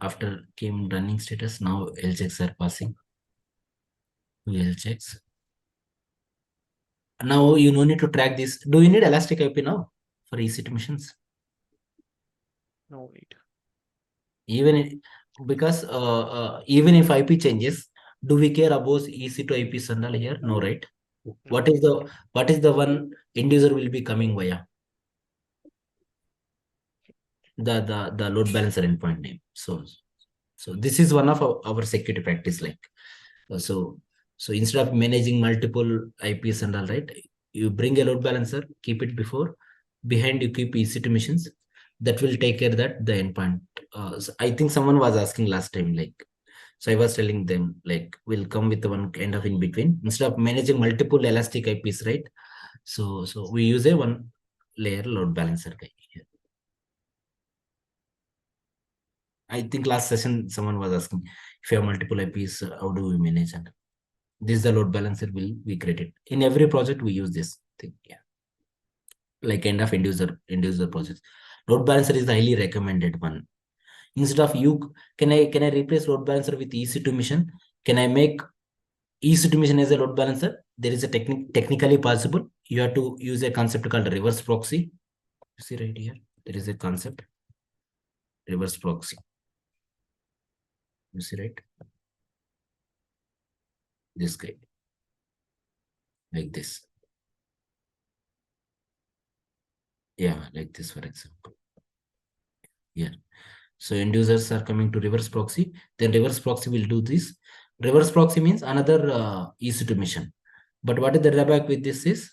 After came running status, now L checks are passing. L checks. Now you no need to track this. Do you need Elastic IP now for EC2 missions? No need. Even because even if IP changes, do we care about EC2 IPs and all here? No, right? What is the one end user will be coming via? The load balancer endpoint name. So this is one of our security practice. Like so instead of managing multiple IPs and all, right, you bring a load balancer, keep it behind you keep EC2 missions. That will take care that the endpoint. So I think someone was asking last time, like, so I was telling them, like, we'll come with one kind of in between instead of managing multiple Elastic IPs, right? So we use a one layer load balancer guy here. I think last session someone was asking if you have multiple IPs, how do we manage it? This is the load balancer we created. In every project we use this thing. Yeah. like kind of end user process. Load balancer is the highly recommended one. Instead of can I replace load balancer with EC2 mission? Can I make EC2 mission as a load balancer? There is a technically possible. You have to use a concept called reverse proxy. You see right here, there is a concept, reverse proxy. You see right? This guy, like this. Yeah, like this, for example. Yeah. So end users are coming to reverse proxy. Then reverse proxy will do this. Reverse proxy means another EC2 mission. But what is the drawback with this is?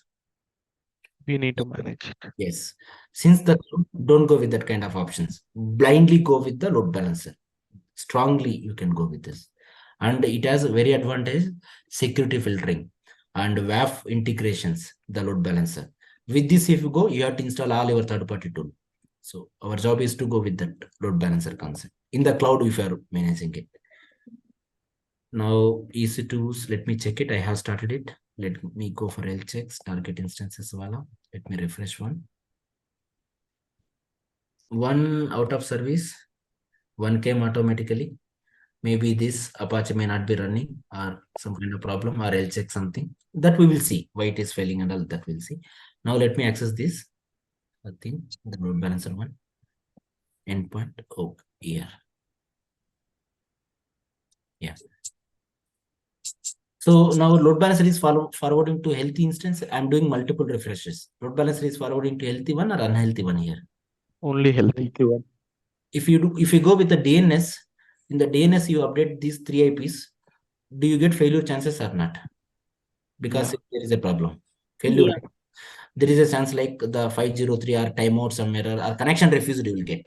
We need to manage it. Yes. Since don't go with that kind of options. Blindly go with the load balancer. Strongly you can go with this. And it has a very advantage, security filtering and WAF integrations, the load balancer. With this, if you go, you have to install all your third-party tool. So our job is to go with that load balancer concept in the cloud if you are managing it. Now EC2s, let me check it. I have started it. Let me go for health checks, target instances. Wala. Let me refresh one. One out of service, one came automatically. Maybe this Apache may not be running or some kind of problem or health check something. That we will see why it is failing and all that we'll see. Now let me access this. I think the load balancer one. Endpoint. Oh, here. Yeah. So now load balancer is forwarding to healthy instance. I'm doing multiple refreshes. Load balancer is forwarding to healthy one or unhealthy one here. Only healthy. If you go with the DNS, in the DNS you update these 3 IPs, do you get failure chances or not? Because there is a problem. Failure. Yeah. There is a chance like the 503 or timeout some error or connection refused you will get.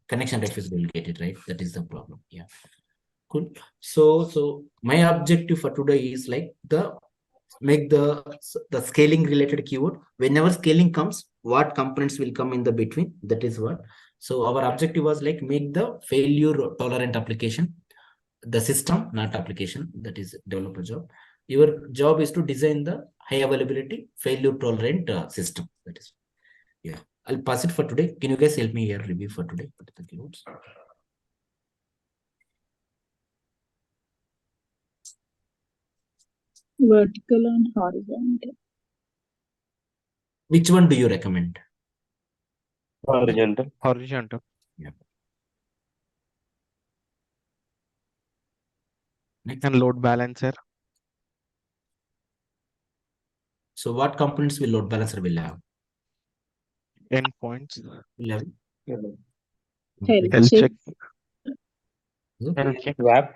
Connection refused you will get it, right? That is the problem. Yeah. Cool. So my objective for today is like make the scaling related keyword. Whenever scaling comes, what components will come in the between? That is what. So our objective was like make the failure tolerant application, the system, not application. That is developer job. Your job is to design the high availability failure tolerant system. That is, yeah. I'll pass it for today. Can you guys help me here review for today? What are the keywords? Vertical and horizontal. Which one do you recommend? Horizontal. Horizontal. Yeah. And load balancer. So what components will load balancer will have? Endpoints. Will have Health check. Health check. WAP.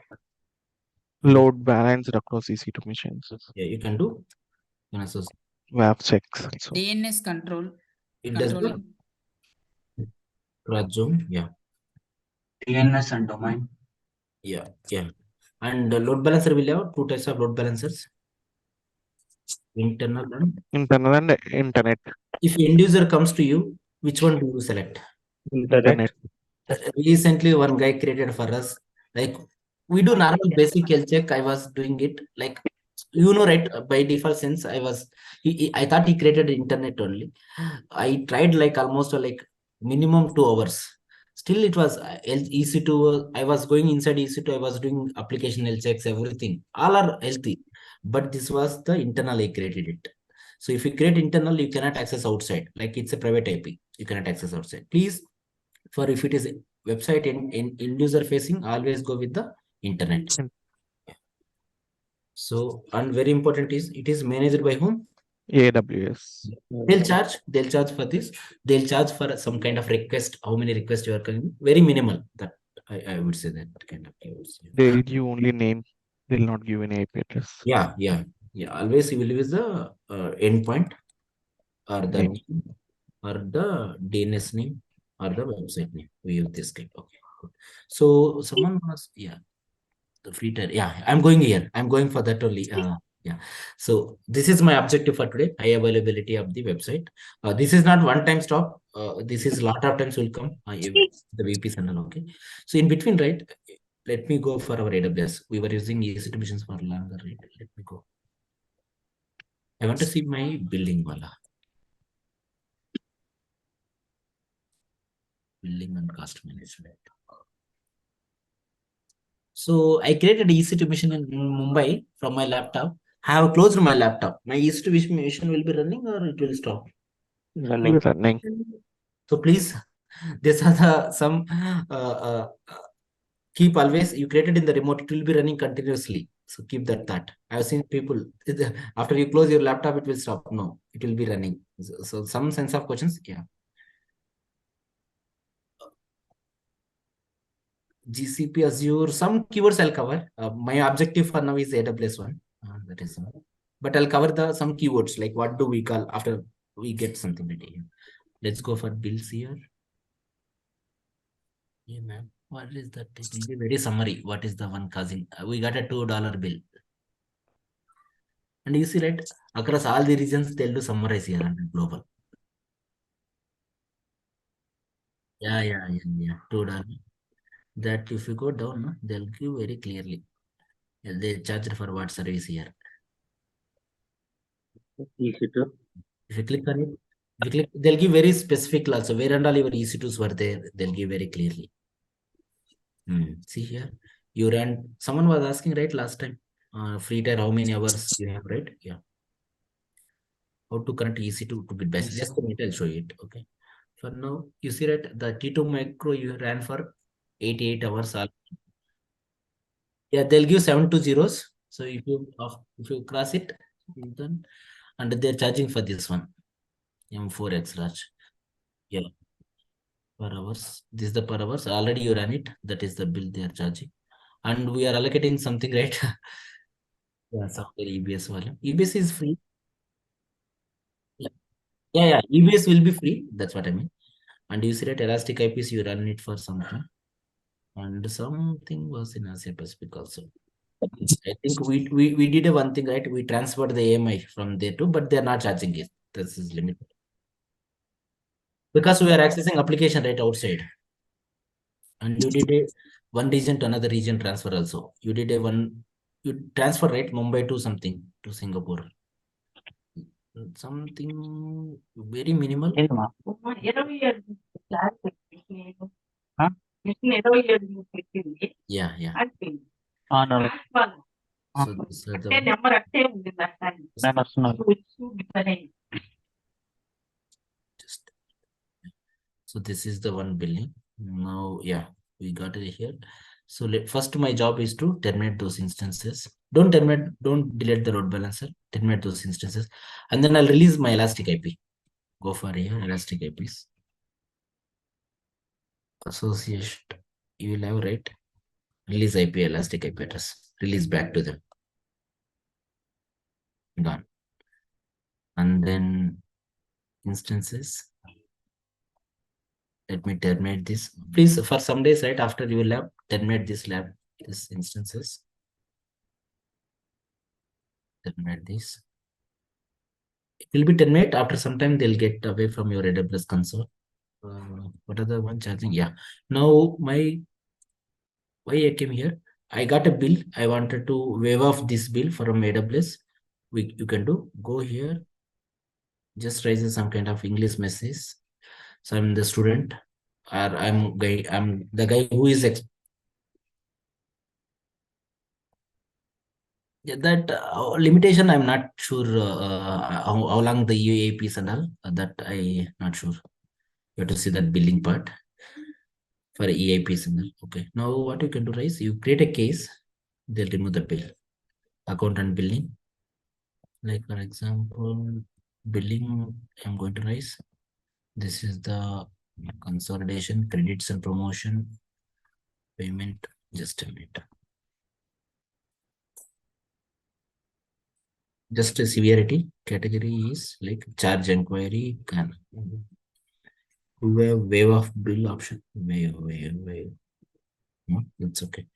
Load balanced across EC2 machines. Yeah, you can do. WAF checks. So DNS control. It does not. Rajum, yeah. DNS and domain. Yeah. And the load balancer will have 2 types of load balancers. Internal and internet. If end user comes to you, which one do you select? Internet. Recently, one guy created for us, like we do normal basic health check. I was doing it like, right, by default, since I thought he created internet only. I tried like almost like minimum 2 hours. Still it was EC2. I was going inside EC2. I was doing application health checks, everything. All are healthy. But this was the internal I created it. So if you create internal, you cannot access outside. Like it's a private IP. You cannot access outside. Please, for if it is a website in end user facing, always go with the internet. So, and very important is it is managed by whom? AWS. They'll charge for this. They'll charge for some kind of request. How many requests you are coming? Very minimal. That I would say that kind of keywords. They'll give only name. They'll not give any IP address. Yeah. Always you will use the endpoint or the DNS name or the website name. We use this kind. Okay. So someone was the free tier. Yeah, I'm going here. I'm going for that only. Yeah. So this is my objective for today. High availability of the website. This is not one-time stop. This is a lot of times will come. The VP channel. Okay. So in between, right? Let me go for our AWS. We were using EC2 missions for longer, right? Let me go. I want to see my building wala. Billing and cost management. So I created a EC2 machine in Mumbai from my laptop. I have closed my laptop. My EC2 machine will be running or it will stop. Running. Running. So please, these are the some keep always you created in the remote, it will be running continuously. So keep that thought. I've seen people after you close your laptop, it will stop. No, it will be running. So some sense of questions, yeah. GCP, Azure, some keywords I'll cover. My objective for now is AWS one. That is, but I'll cover the some keywords like what do we call after we get something ready. Let's go for bills here. Yeah, ma'am. What is that? It will be very summary. What is the one causing? We got a $2 bill. And you see, right, across all the regions, they'll do summarize here under global. Yeah. $2. That if you go down, no, they'll give very clearly. They charge for what service here. EC2. If you click on it, they'll give very specific also where and all your EC2s were there. They'll give very clearly. See here, you ran. Someone was asking right last time. Free time, how many hours you have, right? Yeah. How to connect EC2 to Bitbucket. Just a minute, I'll show you it. Okay. For now, you see that the T2 micro you ran for 88 hours. Yeah, they'll give 7 to zeros. So if you cross it, then and they're charging for this one. M4X large. Yeah. Per hours. This is the per hours. Already you ran it. That is the bill they are charging. And we are allocating something, right? Yeah, software EBS volume. EBS is free. Yeah. EBS will be free. That's what I mean. And you see that Elastic IPs, you run it for some time. And something was in Asia Pacific also. I think we did a one thing, right? We transferred the AMI from there too, but they're not charging it. This is limited. Because we are accessing application right outside. And you did a one region to another region transfer also. You did you transfer right Mumbai to something to Singapore. Something very minimal. Yeah. No. So these are the so this is the one billing. Now, yeah, we got it here. So first my job is to terminate those instances. Don't delete the load balancer, terminate those instances. And then I'll release my Elastic IP. Go for here, Elastic IPs. Association, you will have, right? Release IP, Elastic IP address. Release back to them. Done. And then instances. Let me terminate this. Please, for some days, right after you will have terminate this instances. Terminate this. It will be terminate after some time. They'll get away from your AWS console. What are the one charging? Yeah. Now why I came here? I got a bill. I wanted to waive off this bill from AWS. You can do go here. Just raise some kind of English message. So I'm the student, or I'm the guy who is that limitation. I'm not sure how long the UAPs and all that. I not sure. You have to see that billing part for EAPs and all. Okay. Now what you can do is you create a case. They'll remove the bill, account and billing. Like for example, billing. I'm going to raise. This is the consolidation, credits and promotion, payment. Just a minute. Just a severity category is like charge inquiry. Can waive of bill option. Waive. No, that's okay.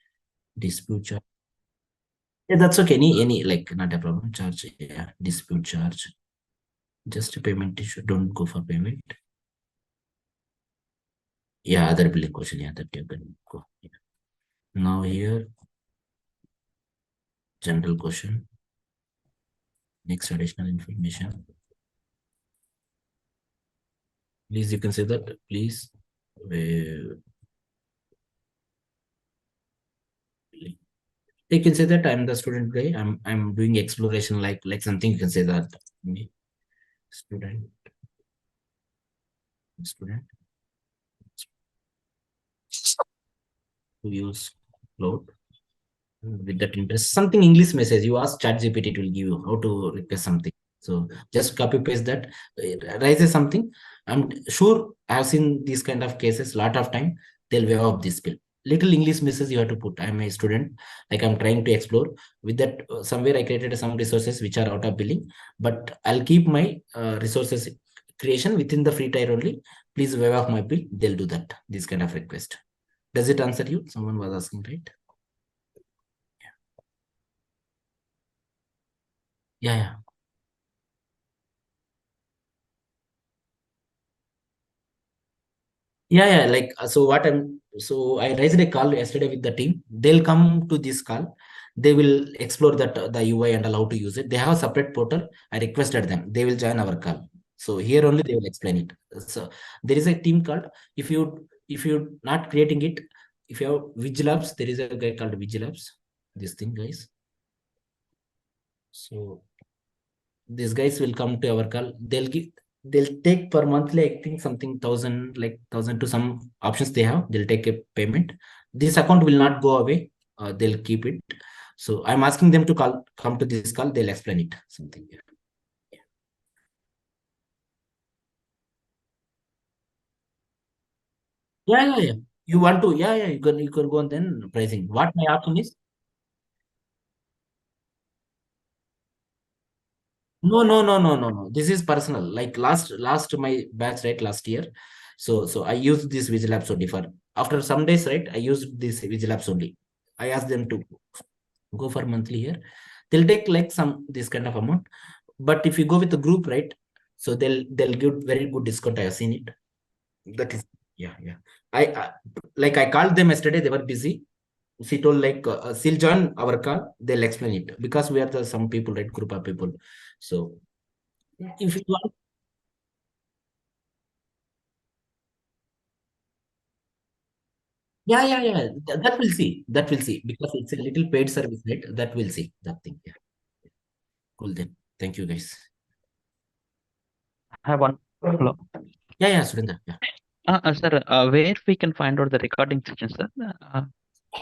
Dispute charge. Yeah, that's okay. Any like not a problem. Charge. Yeah, dispute charge. Just a payment issue. Don't go for payment. Yeah, other billing question. Yeah, that you can go. Yeah. Now here, general question. Next additional information. Please, you can say that. Please You can say that I'm the student guy. I'm doing exploration like something. You can say that student. To use cloud with that interest. Something English message. You ask ChatGPT, it will give you how to request something. So just copy paste that. It raises something. I'm sure I've seen these kind of cases lot of time. They'll waive off this bill. Little English message you have to put. I'm a student, like I'm trying to explore. With that, somewhere I created some resources which are out of billing, but I'll keep my resources creation within the free tier only. Please waive off my bill. They'll do that. This kind of request. Does it answer you? Someone was asking, right? Yeah. Yeah. Like so, I raised a call yesterday with the team. They'll come to this call. They will explore that the UI and how to use it. They have a separate portal. I requested them. They will join our call. So here only they will explain it. So there is a team called. If you not creating it, if you have Vigilabs, there is a guy called Vigilabs. This thing, guys. So these guys will come to our call. They'll take per monthly, I think something 1,000, like 1,000 to some options they have. They'll take a payment. This account will not go away. They'll keep it. So I'm asking them to come to this call. They'll explain it. Something. Yeah. You want to? Yeah. You can go and then pricing. What my option is? No. This is personal. Like last my batch, right? Last year. So I used this Vigilabs only for after some days, right? I used this Vigilabs only. I asked them to go for monthly here. They'll take like this kind of amount. But if you go with the group, right? So they'll give very good discount. I have seen it. That is yeah. I called them yesterday. They were busy. She told like she'll join our call. They'll explain it because we are some people, right? Group of people. So if you want, yeah. That we'll see. That we'll see because it's a little paid service, right? That we'll see. That thing. Yeah. Cool then. Thank you, guys. I have one. Hello. Yeah, Surinder. Yeah. Sir, where we can find out the recording session, sir?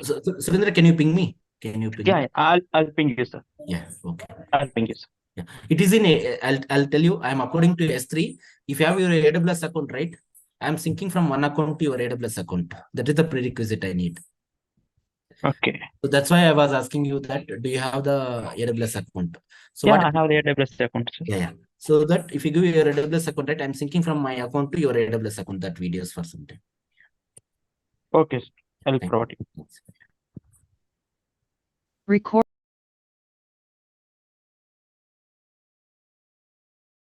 So, Surinder, can you ping me? Yeah, I'll ping you, sir. Yeah. Okay. I'll ping you, sir. Yeah. It is in I'll tell you. I'm uploading to S3. If you have your AWS account, right? I'm syncing from one account to your AWS account. That is the prerequisite I need. Okay. So that's why I was asking you that. Do you have the AWS account? So Yeah, what? I have the AWS account, sir. Yeah. So that if you give your AWS account, right, I'm syncing from my account to your AWS account that videos for some time. Okay, sir. I'll provide you. Thanks. Record.